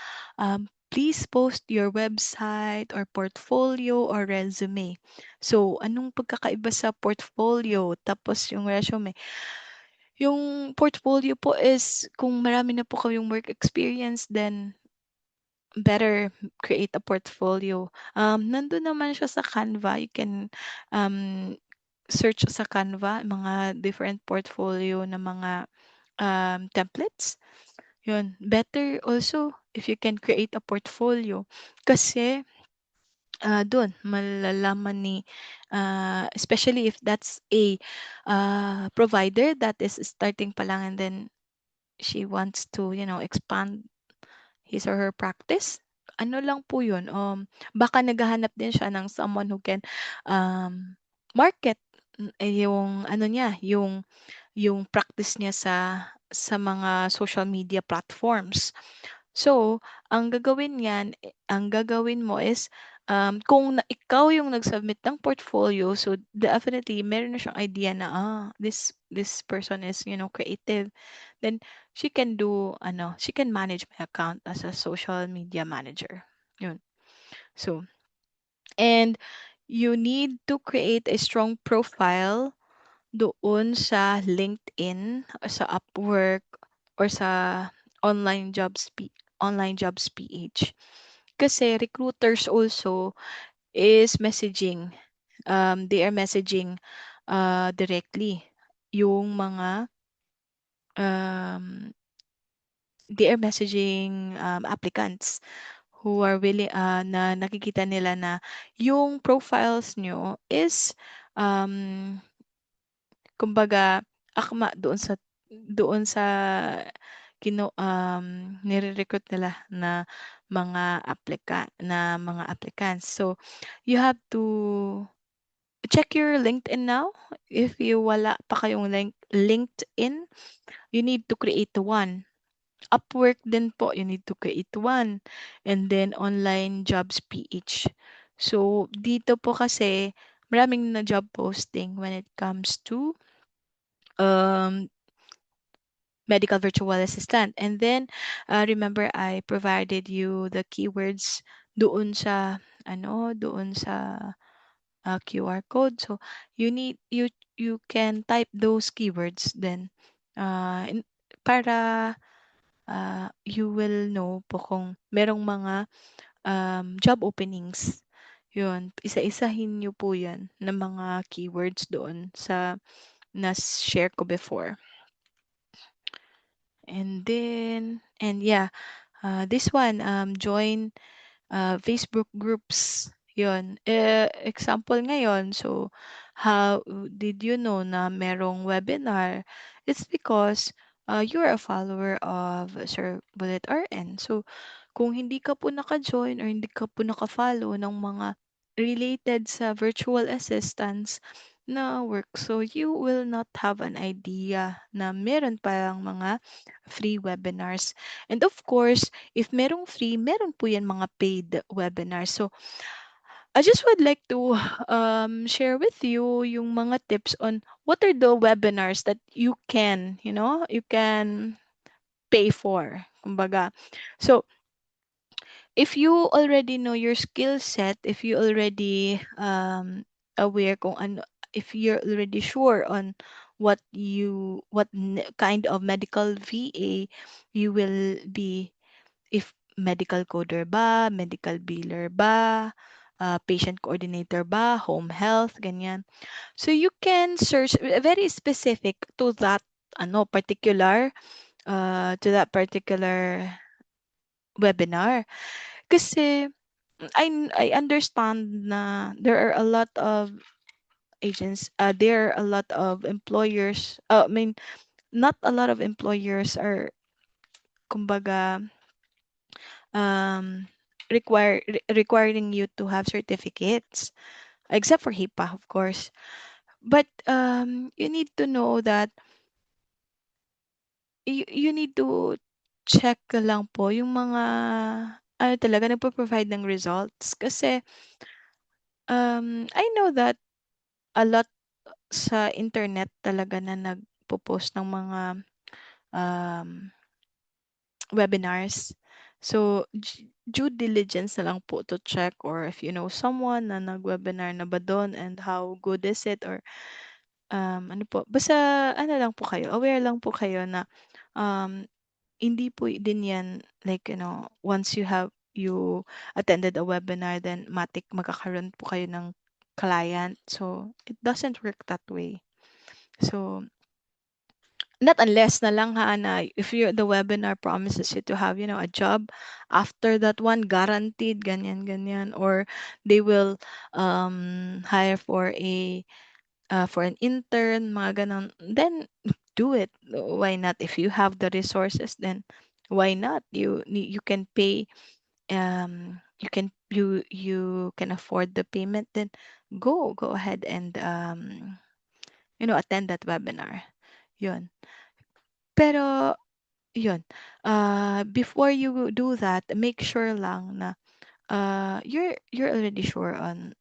please post your website or portfolio or resume. So, anong pagkakaiba sa portfolio tapos yung resume? Yung portfolio po is kung marami na po kayong work experience, then better create a portfolio. Nandun naman siya sa Canva. You can um, search sa Canva, mga different portfolio na mga templates. Yun. Better also if you can create a portfolio. Kasi doon malalaman ni especially if that's a provider that is starting pa lang and then she wants to, expand his or her practice. Ano lang po yun, baka naghahanap din siya ng someone who can market yung ano niya, yung practice niya sa mga social media platforms. So, ang gagawin mo is kung ikaw yung nag-submit ng portfolio, so definitely meron na siyang idea na, this person is, creative. Then she can manage my account as a social media manager. Yun. So, and you need to create a strong profile doon sa LinkedIn, sa Upwork, or sa online jobs PH. Kasi recruiters also is messaging. They are messaging directly yung mga um, they are messaging applicants who are willing na nakikita nila na yung profiles nyo is um, kumbaga akma doon sa nire-recruit nila na mga applicants. So you have to check your LinkedIn now. If you wala pa kayong LinkedIn, you need to create one. Upwork din po, you need to create one. And then online jobs PH. So dito po kasi maraming na job posting when it comes to um, medical virtual assistant. And then remember I provided you the keywords doon sa QR code. So you can type those keywords then para you will know po kung merong mga job openings. Yun, isa-isahin nyo po yan ng mga keywords doon sa na-share ko before. And yeah, this one, join Facebook groups. Yun. Example ngayon, so how did you know na merong webinar? It's because you're a follower of Sir Bullet RN. So kung hindi ka po naka-join or hindi ka po naka-follow ng mga related sa virtual assistants na work, so you will not have an idea na meron palang mga free webinars. And of course, if merong free, meron po yan mga paid webinars. So I just would like to share with you yung mga tips on what are the webinars that you can pay for. Kumbaga. So if you already know your skill set, if you already aware kung ano, if you're already sure on kind of medical VA you will be, if medical coder ba, medical biller ba, patient coordinator ba, home health, ganyan. So you can search very specific to that particular webinar. Kasi I understand na there are a lot of there are a lot of employers, I mean, not a lot of employers are, kumbaga, um, requiring you to have certificates, except for HIPAA, of course. But you need to know that you need to check lang po yung mga ano talaga nagpo-provide ng results. Kasi I know that a lot sa internet talaga na nagpo-post ng mga um, webinars. So, due diligence na lang po to check, or if you know someone na nag-webinar na ba doon and how good is it, or ano po, basta ano lang po kayo, aware lang po kayo na um, hindi po din yan like, once you attended a webinar, then magkakaroon po kayo ng client. So, it doesn't work that way. So, not unless na lang na if the webinar promises you to have, a job after that one, guaranteed, ganyan, ganyan, or they will hire for an intern, mga ganon, then do it. Why not? If you have the resources, then why not? You can pay, you can afford the payment, then go ahead and attend that webinar. Yun. Pero yun, before you do that, make sure lang na you're already sure on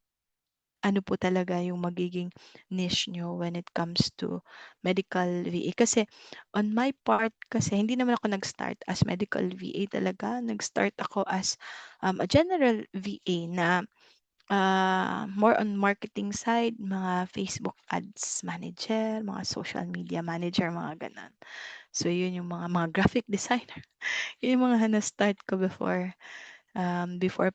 ano po talaga yung magiging niche nyo when it comes to medical VA. Kasi on my part, kasi hindi naman ako nag-start as medical VA talaga. Nag-start ako as a general VA na more on marketing side, mga Facebook ads manager, mga social media manager, mga ganun. So, yun yung mga graphic designer. Yun yung mga na-start ko before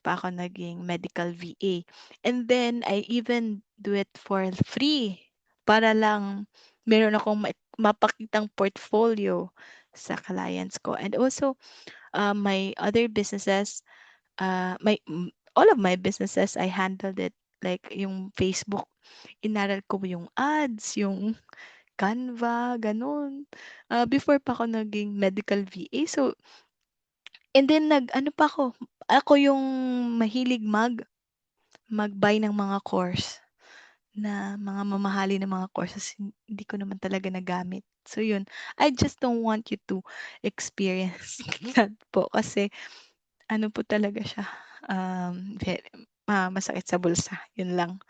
pa ako naging medical VA. And then, I even do it for free para lang meron akong mapakitang portfolio sa clients ko. And also, my other businesses, all of my businesses, I handled it like yung Facebook, inaral ko yung ads, yung Canva, ganun. Before pa ako naging medical VA. So, and then ano pa ako yung mahilig mag-buy ng mga course na mga mamahali na mga courses hindi ko naman talaga nagamit. So yun, I just don't want you to experience that po kasi ano po talaga siya, very, masakit sa bulsa, yun lang.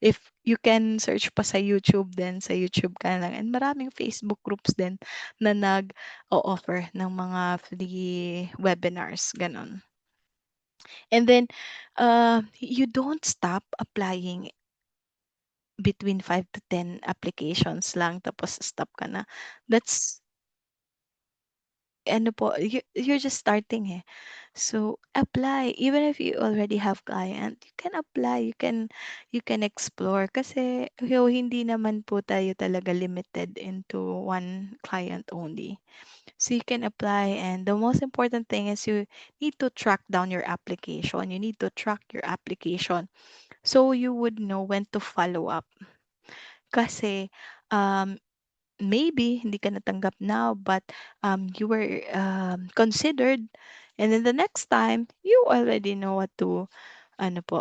If you can search pa sa YouTube then sa YouTube ka na lang and maraming Facebook groups din na nag-o-offer ng mga free webinars, gano'n. And then, you don't stop applying between 5 to 10 applications lang tapos stop ka na. That's ano po, you're just starting eh. So apply even if you already have client, you can apply, you can explore kasi hindi naman po tayo talaga limited into one client only. So you can apply and the most important thing is you need to track down your application. You need to track your application so you would know when to follow up. Kasi um, maybe hindi ka natanggap now but you were considered and then the next time you already know what to ano po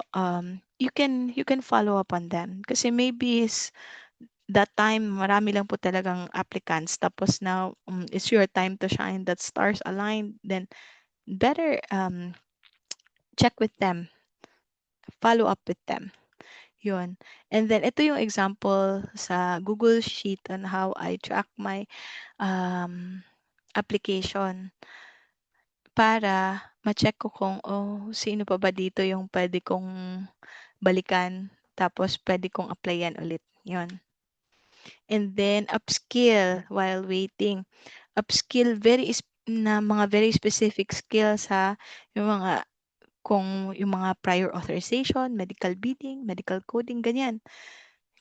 you can follow up on them kasi maybe is that time marami lang po talagang applicants tapos now it's your time to shine that stars aligned then better check with them, follow up with them. Yun. And then ito yung example sa Google Sheet on how I track my application para ma-check ko kung, oh, sino pa ba dito yung pwede kong balikan tapos pwede kong applyan ulit. Yun. And then upskill while waiting. Upskill na mga very specific skills ha. Yung mga kung yung mga prior authorization, medical billing, medical coding, ganyan.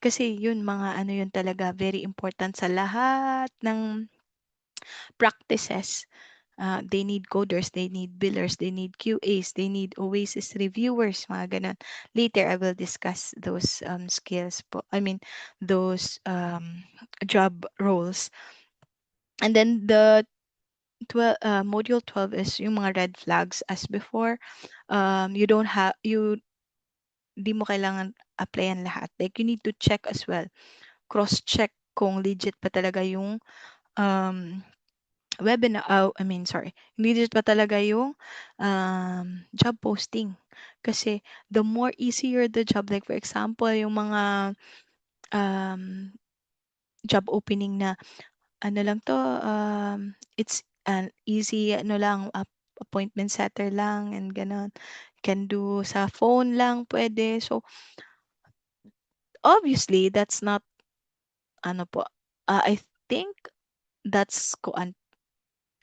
Kasi yun mga ano yun talaga very important sa lahat ng practices. They need coders, they need billers, they need QAs, they need Oasis reviewers, mga ganun. Later, I will discuss those skills po. I mean, those job roles. And then the module 12 is yung mga red flags as before. Di mo kailangan applyan lahat. Like, you need to check as well. Cross-check kung legit pa talaga yung um, webinar, I mean, sorry, legit pa talaga yung job posting. Kasi the more easier the job, like for example, yung mga um, job opening na ano lang to, it's an easy, ano lang, appointment setter lang and ganon. Can do sa phone lang pwede. So, obviously, that's not, ano po, I think that's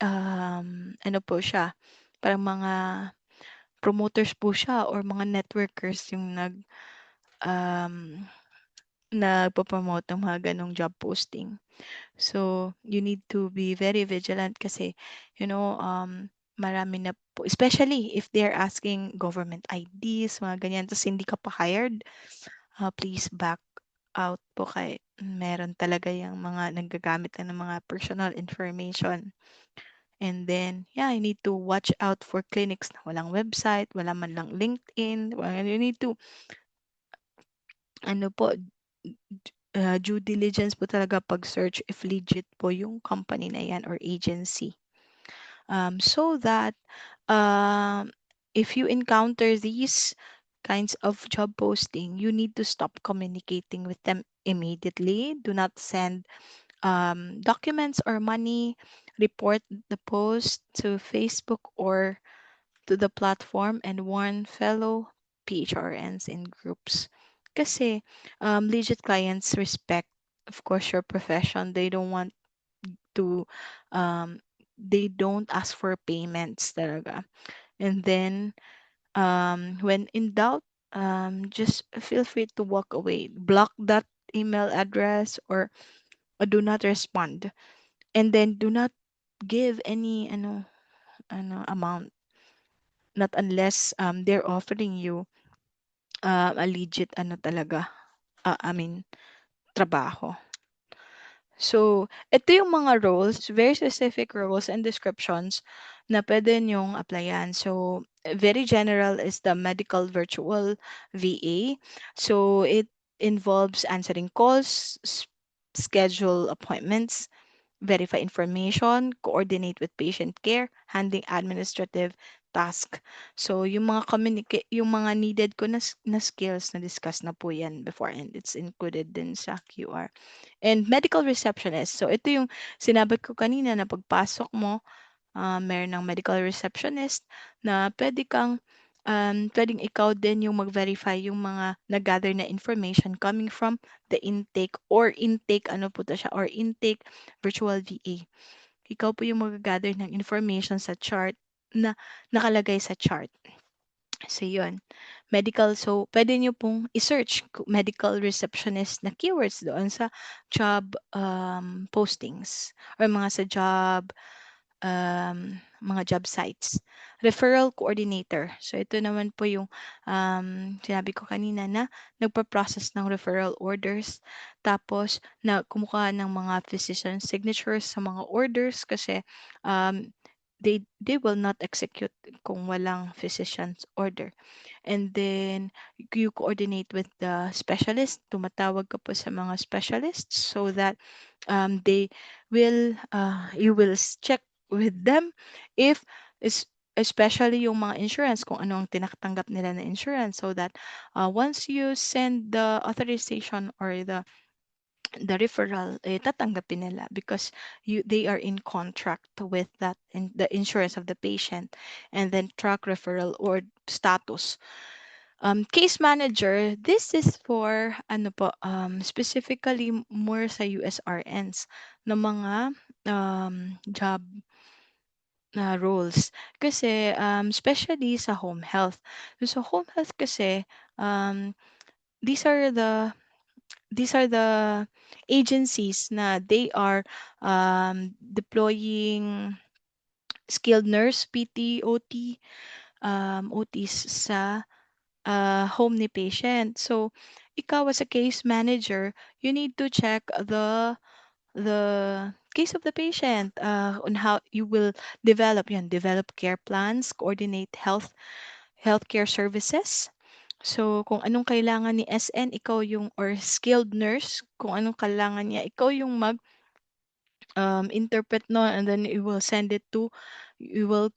ano po siya, parang mga promoters po siya or mga networkers yung um, nagpo-promote ng mga ganong job posting. So, you need to be very vigilant kasi, marami na po, especially if they're asking government IDs, mga ganyan, tapos hindi ka pa hired, please back out po kay meron talaga yung mga nanggagamit na ng mga personal information. And then, yeah, you need to watch out for clinics na walang website, wala man lang LinkedIn. You need to, ano po, due diligence po talaga pag-search if legit po yung company na yan or agency. So that, um, if you encounter these kinds of job posting, you need to stop communicating with them immediately. Do not send documents or money. Report the post to Facebook or to the platform and warn fellow PHRNs in groups. Kasi legit clients respect, of course, your profession. They don't want to, um, they don't ask for payments talaga. And then, when in doubt, just feel free to walk away. Block that email address or do not respond. And then do not give any amount, not unless they're offering you a legit talaga, I mean, trabaho. So, ito yung mga roles, very specific roles and descriptions na pwede nyong applyan. So, very general is the medical virtual VA. So, it involves answering calls, schedule appointments, verify information, coordinate with patient care, handling administrative task. So, yung mga needed ko na skills na discuss na po yan before and it's included din sa QR. And medical receptionist. So, ito yung sinabi ko kanina na pagpasok mo, meron ng medical receptionist na pwedeng ikaw din yung mag-verify yung mga nag-gather na information coming from the intake or intake, ano po to siya, or intake virtual VA. Ikaw po yung mag-gather ng information sa chart na nakalagay sa chart. So, yun. Medical, so pwede nyo pong i-search medical receptionist na keywords doon sa job postings or mga job sites. Referral coordinator. So, ito naman po yung sinabi ko kanina na nagpa-process ng referral orders. Tapos, na kumukuha ng mga physician signatures sa mga orders kasi um, they will not execute kung walang physician's order. And then, you coordinate with the specialist. Tumatawag ka po sa mga specialists so that they you will check with them if is especially yung mga insurance, kung ano ang tinatanggap nila na insurance, so that once you send the authorization or the referral, tatanggapin nila because they are in contract with that in the insurance of the patient. And then track referral or status. Case manager, this is for ano po, specifically more sa USRNs na mga job na roles. Kasi especially sa home health. So home health kasi um, these are the agencies na they are deploying skilled nurse, PT, OT, OTs sa home ni patient. So, ikaw as a case manager, you need to check the case of the patient on how you will develop care plans, coordinate healthcare services. So, kung anong kailangan ni SN, ikaw yung, or skilled nurse, kung anong kailangan niya, ikaw yung interpret no, and then you will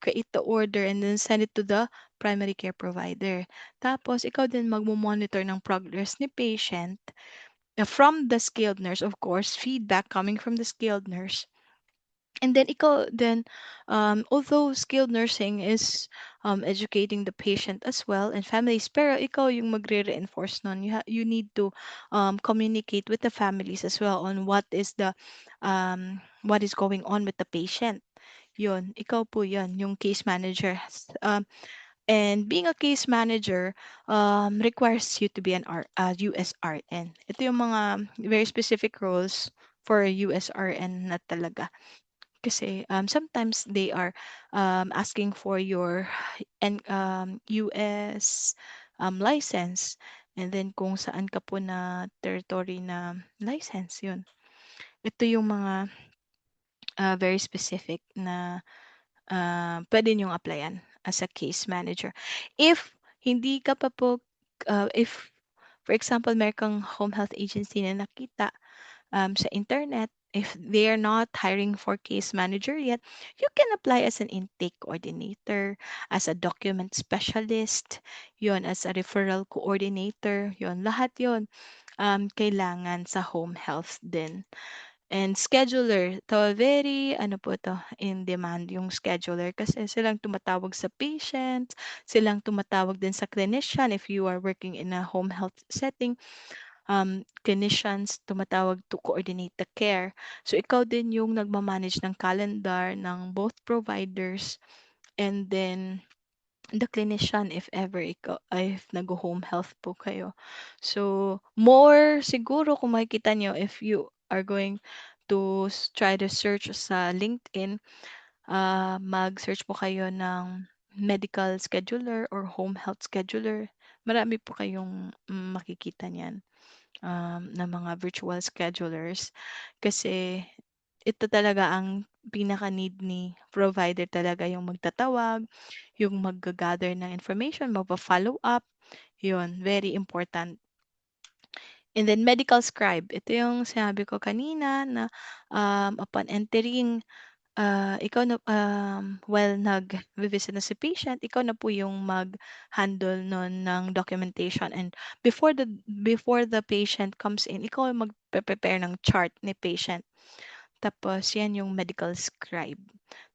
create the order and then send it to the primary care provider. Tapos, ikaw din magmo-monitor ng progress ni patient from the skilled nurse, of course, feedback coming from the skilled nurse. And then ikaw then, although skilled nursing is educating the patient as well and families, pero ikaw yung magre-reinforce nun. You need to communicate with the families as well on what is going on with the patient. Yun, ikaw po yun, yung case manager. And being a case manager requires you to be an USRN. Ito yung mga very specific roles for USRN na talaga. Kasi sometimes they are asking for your US license, and then kung saan ka po na territory na license, yun. Ito yung mga very specific na pwede niyong applyan as a case manager. If hindi ka pa po, if for example, meron kang home health agency na nakita sa internet. If they are not hiring for case manager yet, you can apply as an intake coordinator, as a document specialist, yon, as a referral coordinator, yon, lahat yon kailangan sa home health din. And scheduler, to very, ano po to, in demand yung scheduler kasi silang tumatawag sa patient, silang tumatawag din sa clinician if you are working in a home health setting. Clinicians tumatawag to coordinate the care. So ikaw din yung nagmamanage ng calendar ng both providers and then the clinician if ever if nag-home health po kayo. So, more siguro kung makikita nyo if you are going to try to search sa LinkedIn, mag-search po kayo ng medical scheduler or home health scheduler. Marami po kayong makikita niyan na mga virtual schedulers kasi ito talaga ang pinaka-need ni provider talaga yung magtatawag, yung magga-gather ng information, magpa-follow up, yun, very important. And then medical scribe, ito yung sinabi ko kanina na upon entering, ikaw na, while nag-visit na si patient, ikaw na po yung mag-handle nun ng documentation and before the patient comes in, ikaw yung mag-prepare ng chart ni patient. Tapos, yan yung medical scribe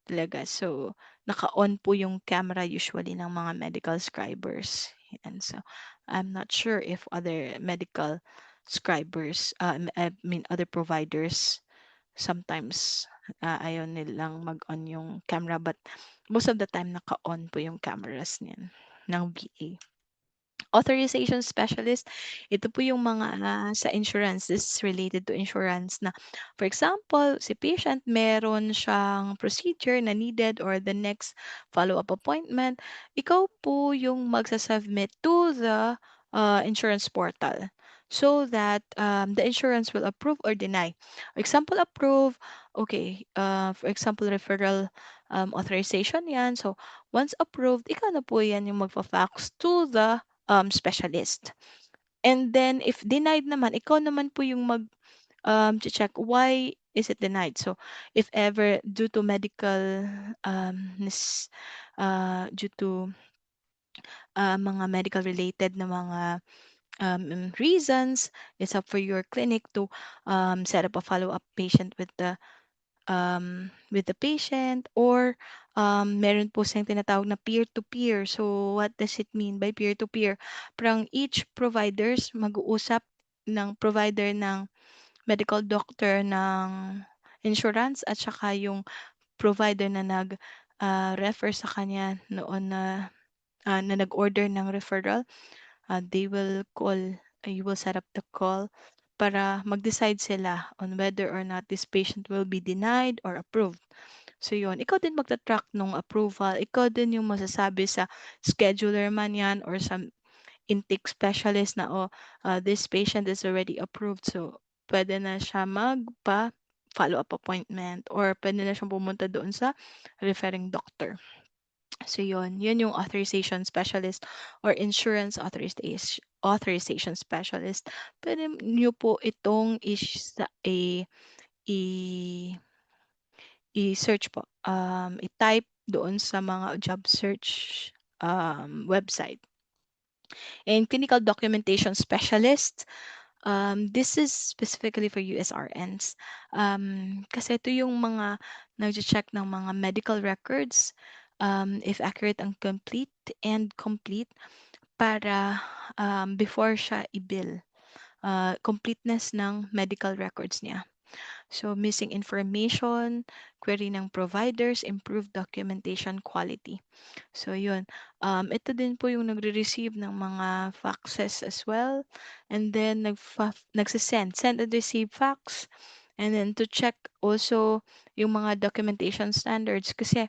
talaga. So, naka-on po yung camera usually ng mga medical scribers. And so, I'm not sure if other medical scribers, I mean, other providers, sometimes ayaw nilang mag-on yung camera. But most of the time, naka-on po yung cameras niyan ng VA. Authorization specialist, ito po yung mga sa insurance. This is related to insurance na, for example, si patient meron siyang procedure na needed or the next follow-up appointment, ikaw po yung magsasubmit to the insurance portal so that the insurance will approve or deny. Example, approve, okay, for example, referral authorization yan. So, once approved, ikaw na po yan yung magpa-fax to the specialist. And then if denied naman, ikaw naman po yung to check why is it denied. So if ever due to medical due to mga medical related na mga reasons, it's up for your clinic to set up a follow-up patient with the patient or meron po siyang tinatawag na peer-to-peer. So, what does it mean by peer-to-peer? Parang each providers mag-uusap ng provider ng medical doctor ng insurance at saka yung provider na refer sa kanya noon na nag-order ng referral. They will call, you will set up the call para mag-decide sila on whether or not this patient will be denied or approved. So yun, ikaw din magta-track nung approval, ikaw din yung masasabi sa scheduler man yan or sa intake specialist na this patient is already approved. So pwede na siya magpa follow-up appointment or pwede na siyang pumunta doon sa referring doctor. So yun yung authorization specialist or insurance authorization specialist. Pwede nyo po itong i-search po, i-type doon sa mga job search website. And clinical documentation specialist, this is specifically for USRNs. Kasi ito yung mga nag-check ng mga medical records, if accurate and complete para before siya i-bill. Completeness ng medical records niya. So, missing information, query ng providers, improved documentation quality. So, yun. Ito din po yung nagre-receive ng mga faxes as well. And then, send and receive fax. And then, to check also yung mga documentation standards. Kasi,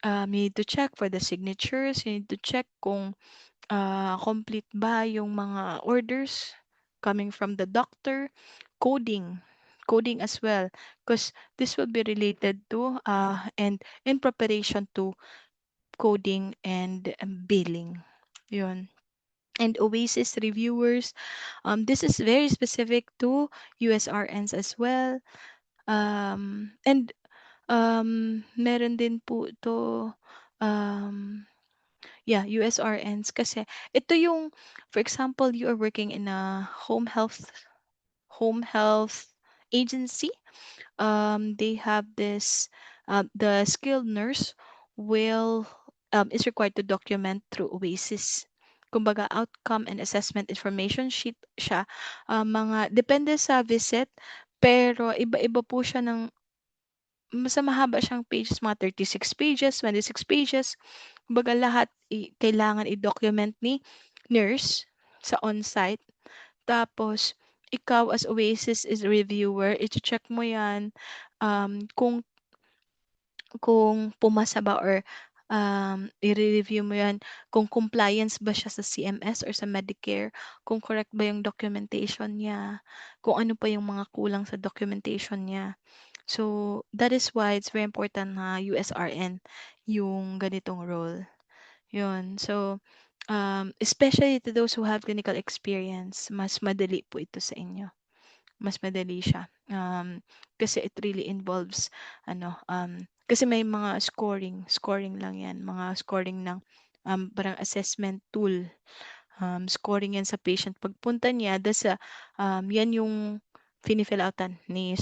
you need to check for the signatures. You need to check kung complete ba yung mga orders coming from the doctor, coding as well, because this will be related to and in preparation to coding and billing. Yun. and Oasis reviewers. This is very specific to USRNs as well. And meron din po to um, yeah, USRNs kasi ito yung, for example, you are working in a home health agency. They have this, the skilled nurse will is required to document through Oasis. Kumbaga, outcome and assessment information sheet siya. Mga depende sa visit, pero iba-iba po siya ng mas mahaba siyang pages, mga 36 pages, 26 pages. Kumbaga lahat kailangan i-document ni nurse sa on-site. Tapos, ikaw as Oasis is reviewer, i-check mo yan kung pumasa ba or i-review mo yan kung compliance ba siya sa CMS or sa Medicare, kung correct ba yung documentation niya, kung ano pa yung mga kulang sa documentation niya. So, that is why it's very important na USRN yung ganitong role. Yun. So, especially to those who have clinical experience, mas madali po ito sa inyo. Mas madali siya. Kasi it really involves, kasi may mga scoring lang yan, mga scoring ng parang assessment tool. Scoring yan sa patient. Pagpunta niya, yan yung fini-fill outan ni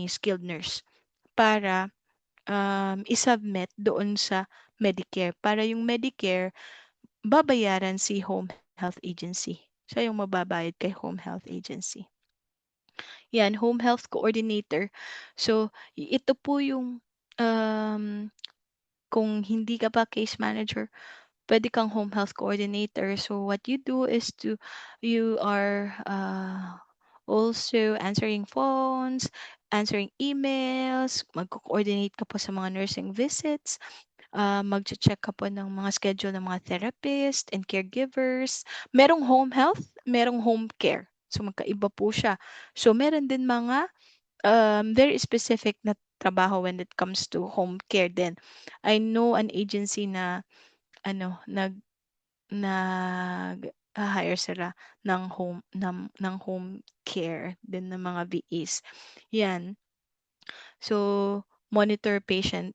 skilled nurse para isubmit doon sa Medicare. Para yung Medicare, babayaran si Home Health Agency. Siya yung mababayad kay Home Health Agency. Yan, Home Health Coordinator. So, ito po yung kung hindi ka pa case manager, pwede kang home health coordinator. So what you do is you are also answering phones, answering emails, mag-coordinate ka po sa mga nursing visits, mag-check ka po ng mga schedule ng mga therapist and caregivers. Merong home health, merong home care. So magkaiba po siya. So meron din mga very specific na trabaho when it comes to home care din. I know an agency na nag-hire sila ng home care din ng mga VAs. Yan. So, monitor patient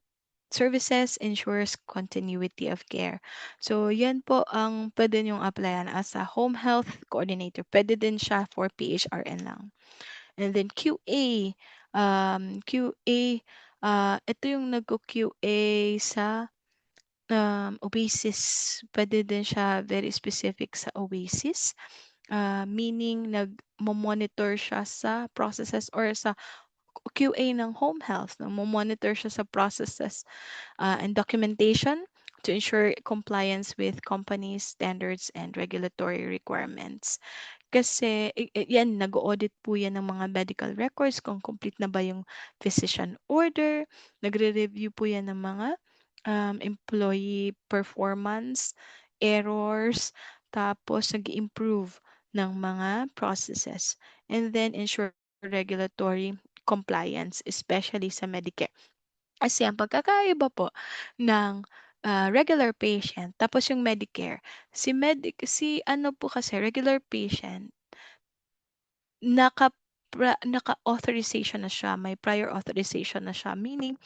services ensures continuity of care. So, yan po ang pwede niyong applyan as a home health coordinator. Pwede din siya for PHRN lang. And then QA. QA, ito yung nagko-QA sa Oasis. Pwede din siya very specific sa Oasis. Meaning, nag-monitor siya sa processes or sa QA ng home health. Nag-monitor siya sa processes and documentation to ensure compliance with companies' standards and regulatory requirements. Kasi yan, nag-audit po yan ng mga medical records kung complete na ba yung physician order. Nagre-review po yan ng mga employee performance, errors, tapos nag-improve ng mga processes. And then ensure regulatory compliance, especially sa Medicare. Kasi ang pagkakaiba po ng regular patient tapos yung Medicare, si ano po kasi regular patient naka-authorization na siya, may prior authorization na siya, meaning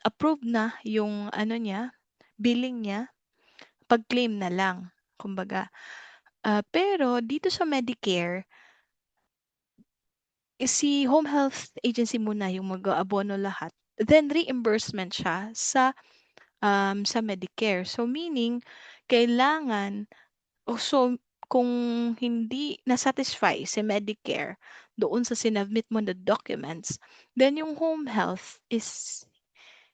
approved na yung ano niya, billing niya, pag-claim na lang, kumbaga. Pero dito sa Medicare, si Home Health Agency muna yung mag-aabono lahat. Then reimbursement siya sa Medicare. So meaning, kailangan, so kung hindi na-satisfy si Medicare doon sa sinubmit mo na documents, then yung home health is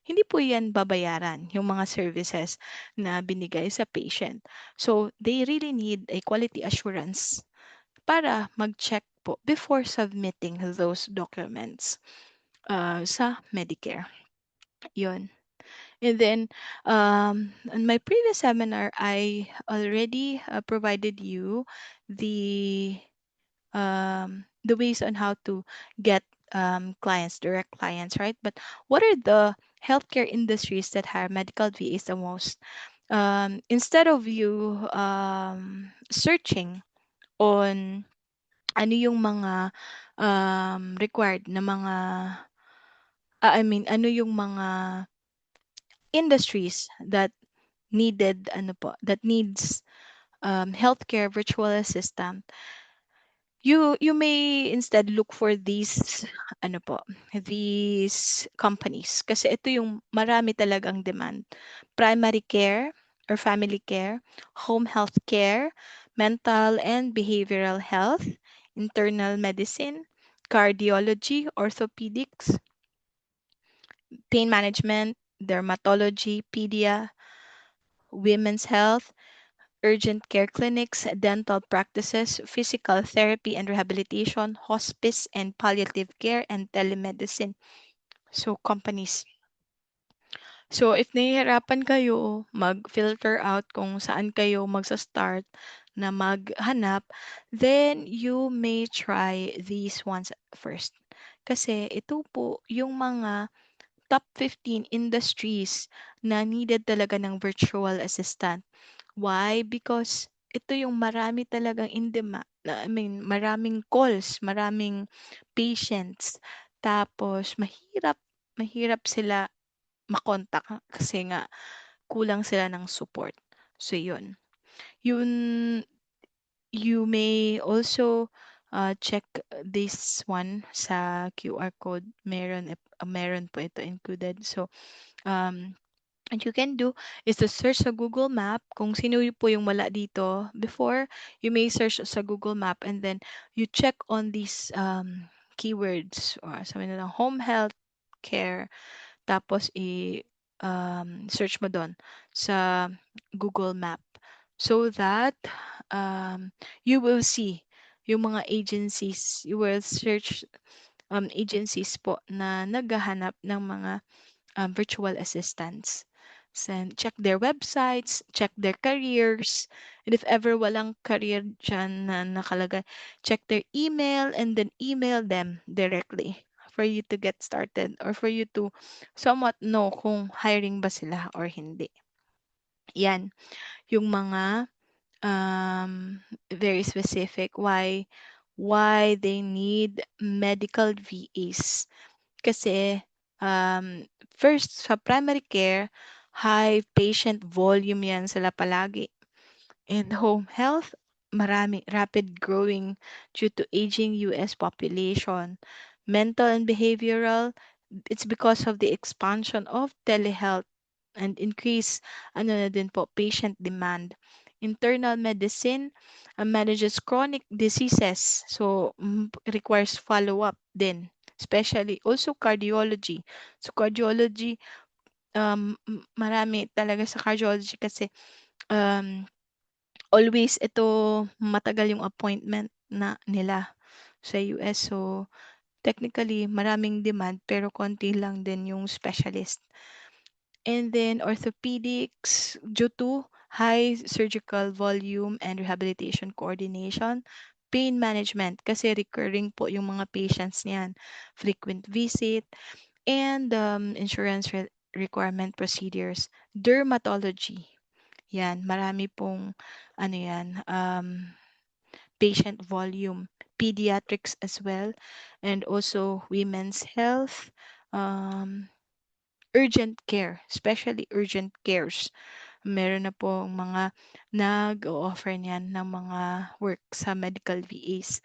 hindi po yan babayaran, yung mga services na binigay sa patient. So, they really need a quality assurance para mag-check po before submitting those documents sa Medicare. Yun. And then, in my previous seminar, I already provided you the the ways on how to get clients, direct clients, right? But what are the healthcare industries that hire medical VAs the most? instead of you searching on ano yung mga required na mga I mean ano yung mga industries that needed ano po that needs healthcare virtual assistant, you may instead look for these ano po these companies kasi ito yung marami talagang demand: primary care or family care, home health care, mental and behavioral health, internal medicine, cardiology, orthopedics, pain management, dermatology, pedia, women's health, urgent care clinics, dental practices, physical therapy and rehabilitation, hospice and palliative care, and telemedicine. So, companies. So, if nahihirapan kayo mag-filter out kung saan kayo magsa-start na maghanap, then you may try these ones first. Kasi ito po yung mga top 15 industries na needed talaga ng virtual assistant. Why? Because ito yung marami talagang in demand, I mean, maraming calls, maraming patients. Tapos, mahirap sila makontak kasi nga kulang sila ng support. So, yun. Yun, you may also check this one sa QR code. Meron po ito included. So, what you can do is to search sa Google Map kung sino po yung wala dito. Before, you may search sa Google Map and then you check on these keywords or sabi na lang home health care. Tapos search mo doon sa Google Map so that um, you will see yung mga agencies. You will search agencies po na naghahanap ng mga virtual assistants. Send, check their websites, check their careers, and if ever walang career dyan na nakalagay, check their email and then email them directly for you to get started or for you to somewhat know kung hiring ba sila or hindi. Yan, yung mga very specific why they need medical VAs. Kasi, first, sa primary care, high patient volume yan sila palagi. And home health, marami, rapid growing due to aging US population. Mental and behavioral, it's because of the expansion of telehealth and increase ano na din po, patient demand. Internal medicine manages chronic diseases, so requires follow-up din. Especially also cardiology. So cardiology, marami talaga sa cardiology kasi um, always ito matagal yung appointment na nila sa US. So technically maraming demand pero konti lang din yung specialist. And then orthopedics due to high surgical volume and rehabilitation coordination. Pain management kasi recurring po yung mga patients niyan. Frequent visit and insurance requirement procedures. Dermatology. Yan, marami pong ano yan, patient volume. Pediatrics as well. And also women's health. Urgent care, especially urgent cares. Meron na po mga nag-o-offer niyan ng mga work sa medical VAs.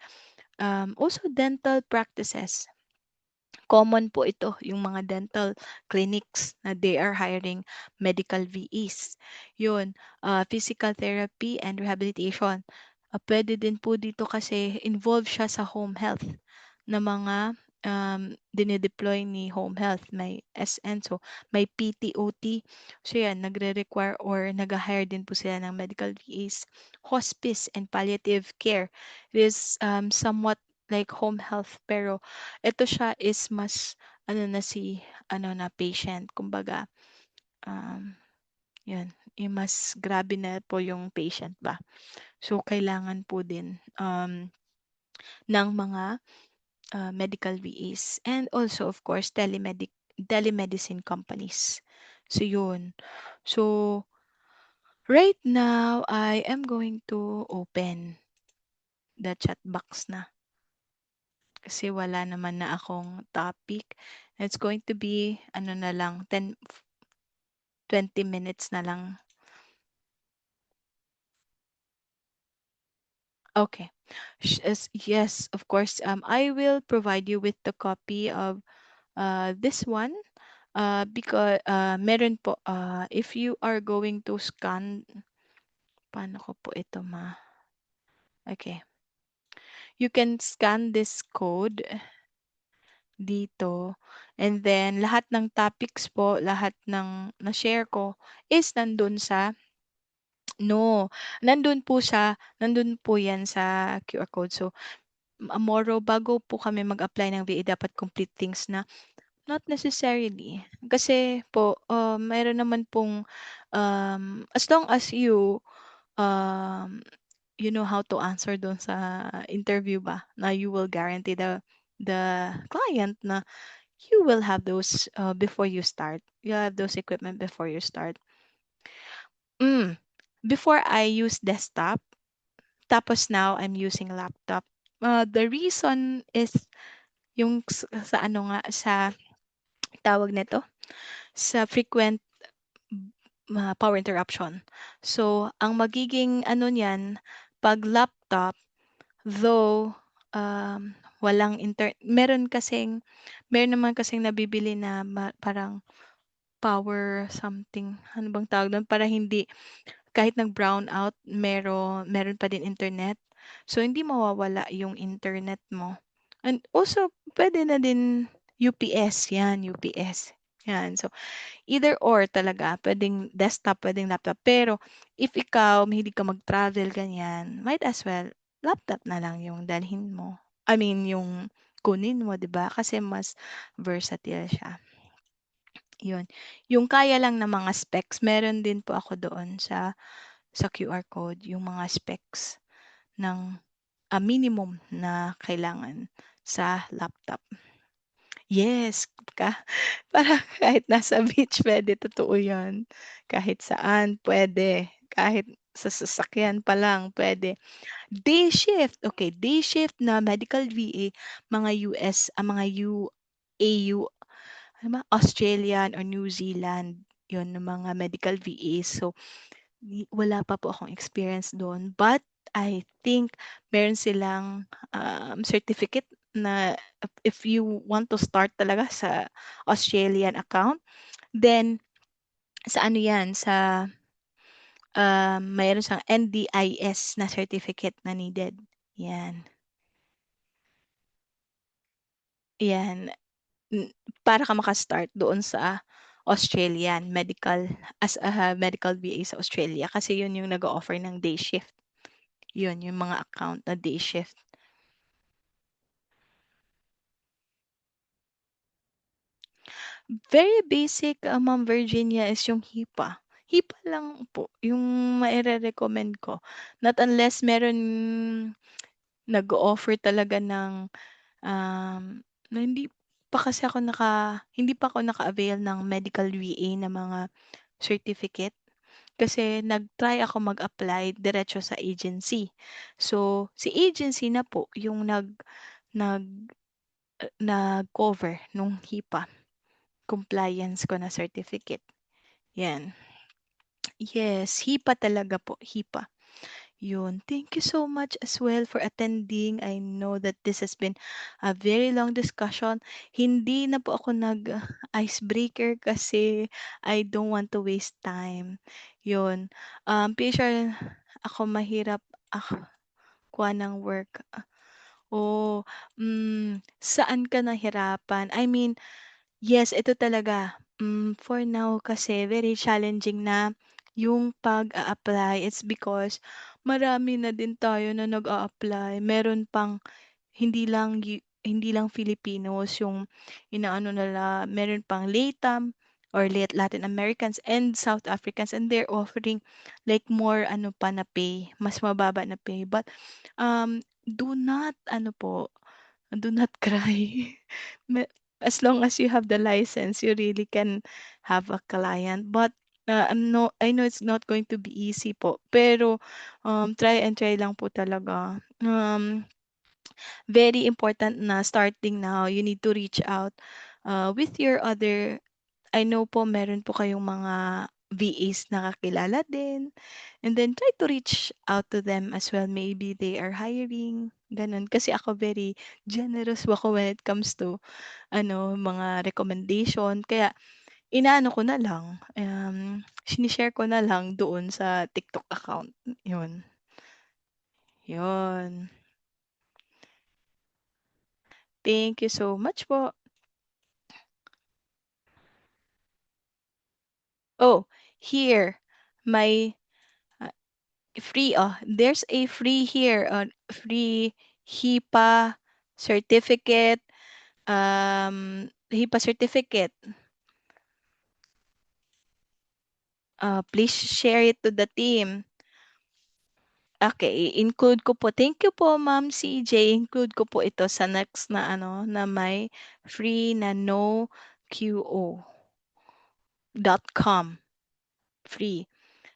Also, dental practices. Common po ito, yung mga dental clinics na they are hiring medical VAs. Yun, physical therapy and rehabilitation. Pwede din po dito kasi involved siya sa home health na mga dinedeploy ni home health. May SN, so may PTOT. So yan, nagre-require or nag-hire din po sila ng medical VAs. Hospice and palliative care. It is somewhat like home health pero ito siya is mas ano na si ano na patient kumbaga um, yun mas grabe na po yung patient ba, so kailangan po din ng mga medical VAs and also of course telemedicine companies. So yun, so Right now, I am going to open the chat box na kasi wala naman na akong topic. It's going to be ano na lang 20 minutes na lang. Okay. Yes, of course. I will provide you with the copy of this one because meron po if you are going to scan, paano ko po ito okay. You can scan this code dito and then lahat ng topics po, lahat ng na-share ko is nandun sa no, nandun po yan sa QR code. So, Moro, bago po kami mag-apply ng VA, dapat complete things na not necessarily. Kasi po, mayroon naman pong, as long as um, you know how to answer doon sa interview ba, na you will guarantee the client na you will have those before you start. You have those equipment before you start. Mm. Before I use desktop, tapos now I'm using laptop. The reason is yung sa ano nga sa tawag nito sa frequent power interruption. So, ang magiging ano niyan, pag laptop, though meron naman kasing nabibili na parang power something, ano bang tawag doon, para hindi kahit nag-brown out, meron pa din internet. So, hindi mawawala yung internet mo. And also, pwede na din UPS, yan, UPS. Yan. So, either or talaga, pwedeng desktop, pwedeng laptop. Pero, if ikaw, mahilig ka mag-travel, ganyan, might as well, laptop na lang yung dalhin mo. I mean, yung kunin mo, di ba? Kasi mas versatile siya. Yun. Yung kaya lang ng mga specs, meron din po ako doon sa QR code, yung mga specs ng minimum na kailangan sa laptop. Yes, para kahit nasa beach pwede, totoo 'yan. Kahit saan pwede, kahit sa sasakyan pa lang pwede. Day shift, okay, day shift na medical VA, mga US, mga AU, ano ba, Australian or New Zealand, 'yun, ng mga medical VA. So, wala pa po akong experience do'n, but I think meron silang, certificate na if you want to start talaga sa Australian account, then sa ano 'yan, mayroon siyang NDIS na certificate na needed, 'yan. 'Yan, hmm, para ka maka-start doon sa Australian as a medical VA sa Australia kasi 'yun yung nag-o-offer ng day shift. 'Yun, yung mga account na day shift. Very basic, Ma'am Virginia, is yung HIPAA. HIPAA lang po yung maire-recommend ko. Not unless meron nag-o-offer talaga ng, na hindi pa ako naka-avail ng medical VA na mga certificate. Kasi nag-try ako mag-apply diretso sa agency. So, si agency na po yung nag nag-cover nung HIPAA, compliance ko na certificate, 'yan. Yes, HIPAA talaga po, HIPAA. Yun. Thank you so much as well for attending. I know that this has been a very long discussion. Hindi na po ako nag-icebreaker kasi I don't want to waste time. Yun. PR, ako mahirap kuha ng work. Oh, saan ka nahirapan? I mean, yes, ito talaga. For now kasi very challenging na yung pag-a-apply. It's because marami na din tayo na nag-a-apply. Meron pang hindi lang Filipinos yung inaano nila, meron pang LATAM or Latin Americans and South Africans, and they're offering like more ano pa na pay, mas mababa na pay. But do not ano po, do not cry. Me as long as you have the license, you really can have a client. But I know it's not going to be easy po, pero, try and try lang po talaga. Very important na starting now, you need to reach out, with your other I know po meron po kayong mga VAs na kakilala din, and then try to reach out to them as well. Maybe they are hiring, gano'n. Kasi ako very generous po ako when it comes to mga recommendation. Kaya inaano ko na lang, shine-share ko na lang doon sa TikTok account, 'yun. 'Yun. Thank you so much po. Oh, here, my free, there's a free here, free HIPAA certificate, HIPAA certificate. Please share it to the team. Okay, include ko po. Thank you po, Ma'am CJ. Include ko po ito sa next na na may free na noqo.com. Free.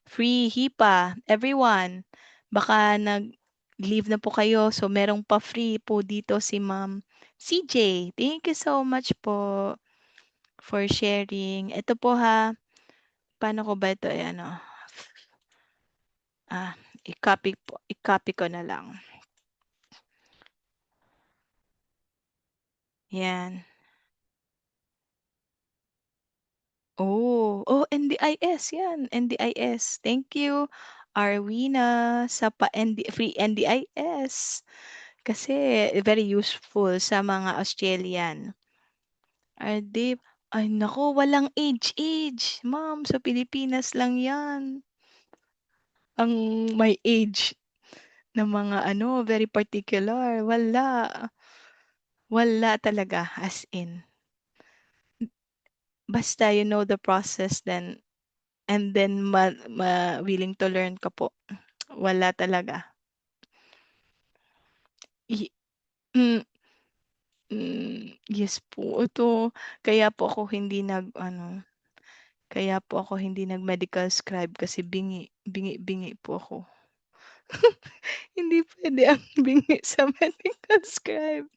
Free HIPAA, everyone. Baka nag-leave na po kayo, so merong pa-free po dito si Ma'am CJ. Thank you so much po for sharing. Ito po ha, paano ko ba ito ah, i-copy po, i-copy ko na lang. Yan. NDIS yan, NDIS. Thank you, Arwina, sa free NDIS. Kasi very useful sa mga Australian. Di ay naku, walang age, ma'am, sa Pilipinas lang 'yan, ang may age na mga very particular, wala talaga as in. Basta you know the process then and then willing to learn ka po, wala talaga. I hmm, yes po, kaya po ako hindi kaya po ako hindi nag-medical scribe kasi bingi po ako. Hindi puwede ang bingi sa medical scribe.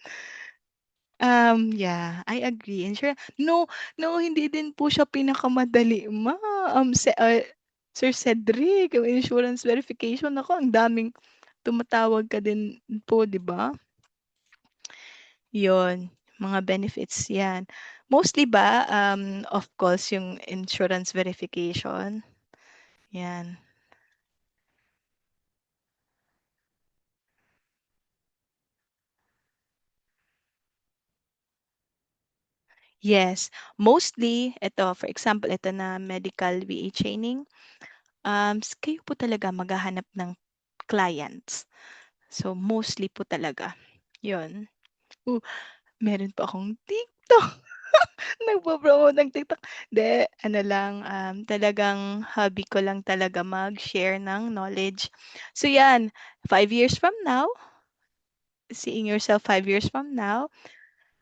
Yeah, I agree and sure no, hindi din po siya pinakamadali Sir Cedric, yung insurance verification naku ang daming tumatawag ka din po 'di ba? Yun, mga benefits 'yan. Mostly ba, of course yung insurance verification, 'yan. Yes, mostly ito, for example, ito na medical VA training, kayo po talaga maghahanap ng clients. So, mostly po talaga, 'yun. Oh, meron pa akong TikTok, nagpo-promote ng TikTok. 'Di, ano lang, talagang hobby ko lang talaga mag-share ng knowledge. So 'yan, 5 years from now, seeing yourself 5 years from now,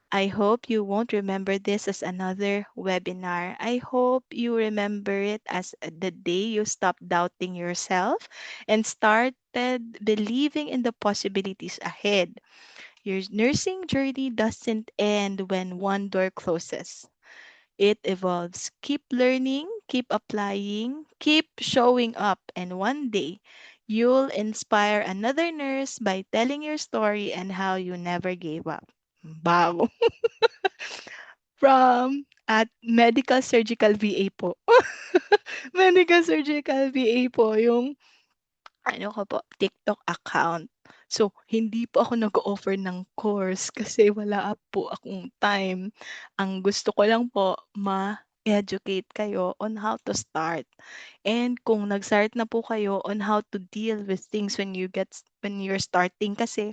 I hope you won't remember this as another webinar. I hope you remember it as the day you stopped doubting yourself and started believing in the possibilities ahead. Your nursing journey doesn't end when one door closes. It evolves. Keep learning, keep applying, keep showing up, and one day you'll inspire another nurse by telling your story and how you never gave up. Bago. From at Medical Surgical VA po. Medical Surgical VA po yung ko po, TikTok account. So, hindi po ako nag-o-offer ng course kasi wala po akong time. Ang gusto ko lang po ma-educate kayo on how to start. And kung nag-start na po kayo on how to deal with things when you're starting kasi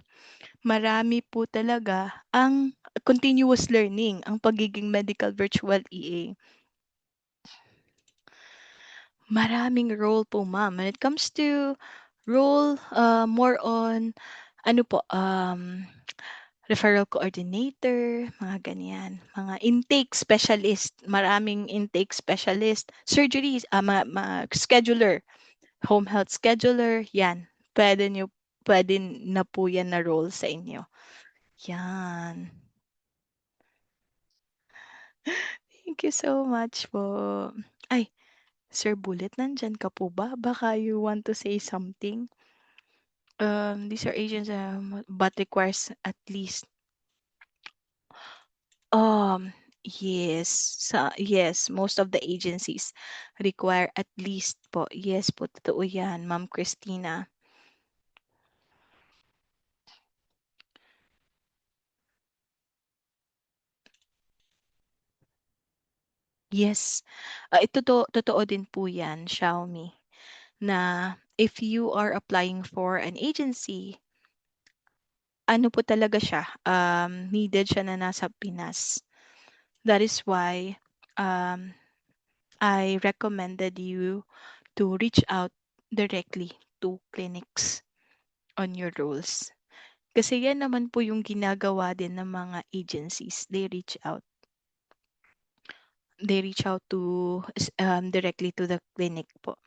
marami po talaga ang continuous learning, ang pagiging medical virtual EA. Maraming role po, ma'am. When it comes to role, more on ano po, referral coordinator, mga ganyan. Mga intake specialist, maraming intake specialist, surgeries, scheduler, home health scheduler, yan. Pwede na po yan na role sa inyo. Yan. Thank you so much po. Ay, Sir Bullet, nandyan ka po ba? Baka you want to say something? These are agents but requires at least yes, yes, most of the agencies require at least po. Yes po, totoo 'yan, Ma'am Christina. Yes. Totoo din po 'yan, Xiaomi, na if you are applying for an agency, ano po talaga siya, needed siya na nasa Pinas. That is why, um, I recommended you to reach out directly to clinics on your roles. Kasi yan naman po yung ginagawa din ng mga agencies. They reach out directly to the clinic po.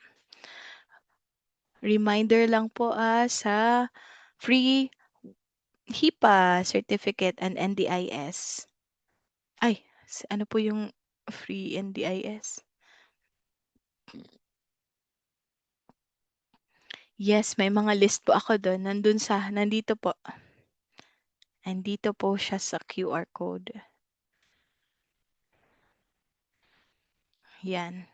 Reminder lang po sa free HIPAA certificate and NDIS. Ay, ano po yung free NDIS? Yes, may mga list po ako doon. Nandito po. Nandito po siya sa QR code. Yan.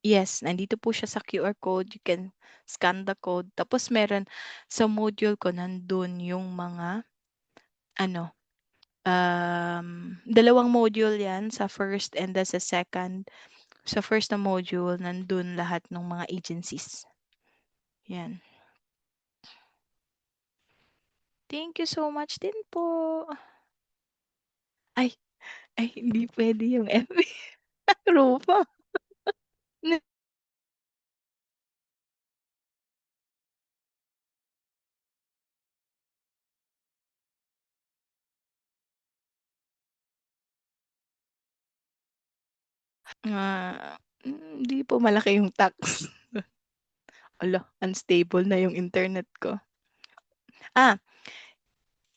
Yes, nandito po siya sa QR code. You can scan the code. Tapos meron sa module ko nandun yung mga ano, dalawang module 'yan sa first and sa second. Sa first na module nandun lahat ng mga agencies. 'Yan. Thank you so much din po. Ay, hindi puwede yung FB. Rupa. Hindi po malaki yung tax. Hala, unstable na yung internet ko.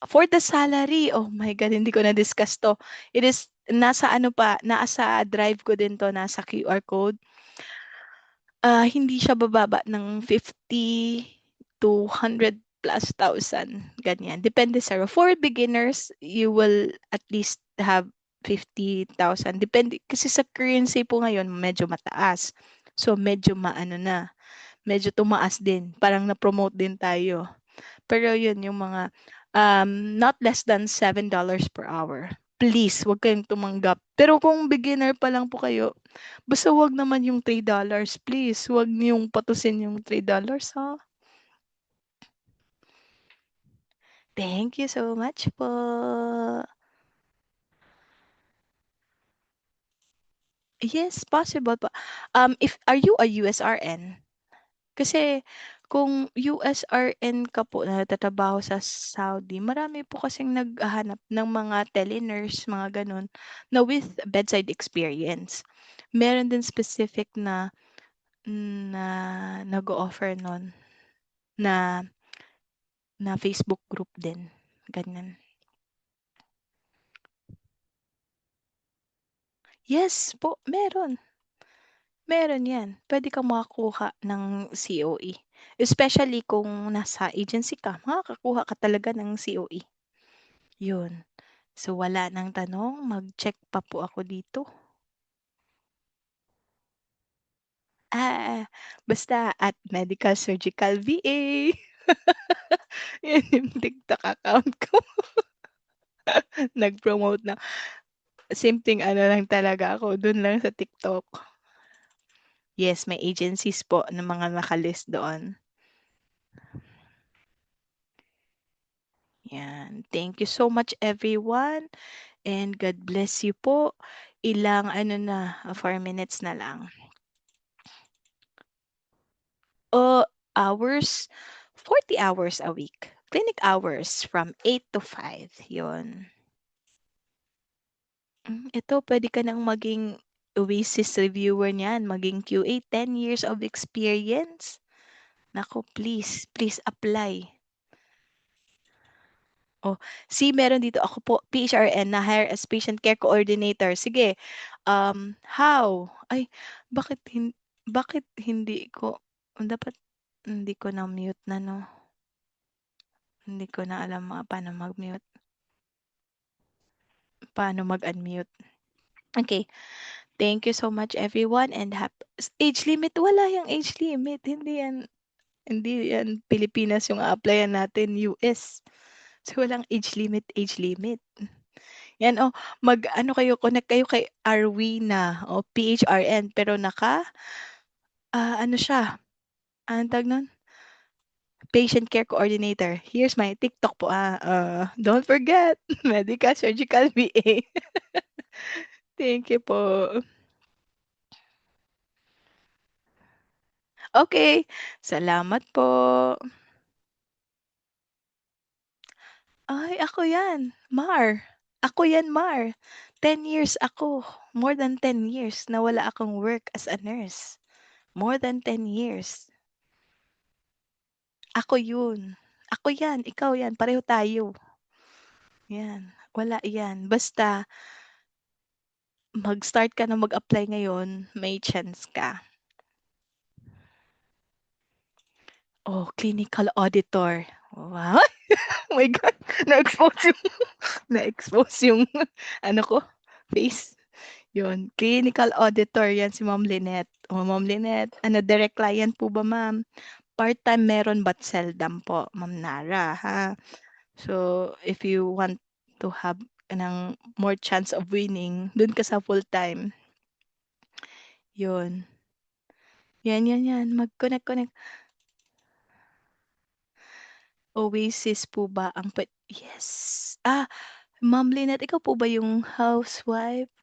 For the salary, oh my God, hindi ko na-discuss 'to. It is nasa drive ko din 'to, nasa QR code. Hindi siya bababa ng 50 to 100,000+, ganyan. Depende sa'yo. For beginners, you will at least have 50,000. Depende kasi sa currency po ngayon medyo mataas. So medyo medyo tumaas din. Parang na-promote din tayo. Pero yun yung mga not less than $7 per hour. Please, wag kayong tumanggap. Pero kung beginner pa lang po kayo, basta wag naman yung $3. Please, wag niyong patusin yung $3 ha. Thank you so much po. Yes, possible po. If are you a USRN? Kasi kung USRN ka po na nagtatrabaho sa Saudi, marami po kasing naghahanap ng mga tele-nurse, mga gano'n, na with bedside experience. Meron din specific na nag-o-offer nun na na Facebook group din, ganyan. Yes po, meron. Meron 'yan. Puwede kang makakuha ng COE. Especially kung nasa agency ka, makakakuha ka talaga ng COE. 'Yun. So, wala ng tanong, mag-check pa po ako dito. Basta at Medical Surgical VA. 'Yun yung TikTok account ko. Nag-promote na simpleng ano lang talaga ako, dun lang sa TikTok. Yes, may agencies po na mga naka-list doon. Yan. Thank you so much everyone and God bless you po. Ilang ano na, 4 minutes na lang. Hours, 40 hours a week. clinic hours from 8 to 5. Yun. Ito puwede ka ng maging Oasis reviewer niyan, maging QA, 10 years of experience. Naku, please, please apply. Oh, see meron dito, ako po PHRN na-hire as patient care coordinator. Sige, how? Ay, bakit hindi ko dapat hindi ko na-mute na 'no? Hindi ko na alam paano mag-mute, paano mag-unmute. Okay, thank you so much everyone and age limit, wala yang age limit, hindi yan Pilipinas yung a-applyan natin, US. So, walang age limit, age limit. Yan, oh, mag-ano kayo, connect kayo kay Arwina, o PHRN, pero ano siya, anong tawag nun? Patient care coordinator. Here's my TikTok po, don't forget, medical surgical VA. Thank you po. Okay, salamat po. Ay, ako yan, Mar. Ako yan, Mar. 10 years ako. More than 10 years na wala akong work as a nurse. More than 10 years. Ako yun. Ako yan, ikaw yan, pareho tayo. Yan, wala yan. Basta mag-start ka na mag-apply ngayon, may chance ka. Oh, clinical auditor. Wow! Oh my God, na-expose yung na-expose yung ano ko, face. Yun, clinical auditor yan si Ma'am Lynette. Oh, Ma'am Lynette, direct client po ba, ma'am? Part-time meron but seldom po, Ma'am Nara, ha? So, if you want to have ng more chance of winning, dun ka sa full-time. Yun. Yan. Mag-connect. Oasis po ba ang yes. Ma'am Lynette, ikaw po ba yung housewife?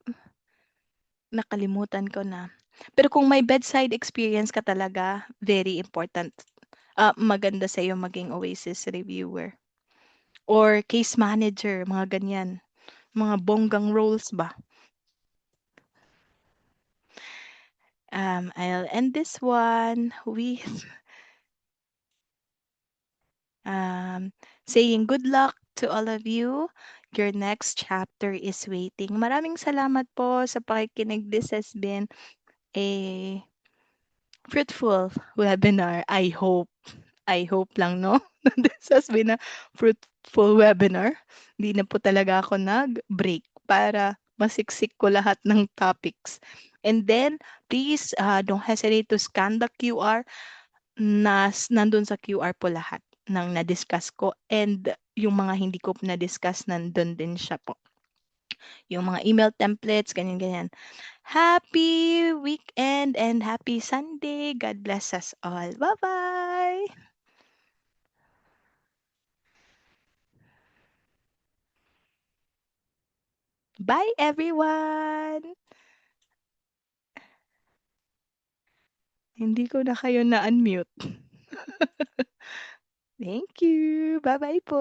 Nakalimutan ko na. Pero kung may bedside experience ka talaga, very important. Maganda sa'yo maging Oasis reviewer. Or case manager, mga ganyan. Mga bonggang roles ba? I'll end this one with saying good luck to all of you. Your next chapter is waiting. Maraming salamat po sa pakikinig. This has been a fruitful webinar. I hope lang, no? This has been a fruitful webinar. Hindi na po talaga ako nag-break para masiksik ko lahat ng topics. And then, please don't hesitate to scan the QR. Nandun sa QR po lahat ng na-discuss ko, and yung mga hindi ko na-discuss nandun din siya po. Yung mga email templates, ganyan. Happy weekend and happy Sunday. God bless us all. Bye-bye! Bye, everyone! Hindi ko na kayo na-unmute. Thank you! Bye-bye po!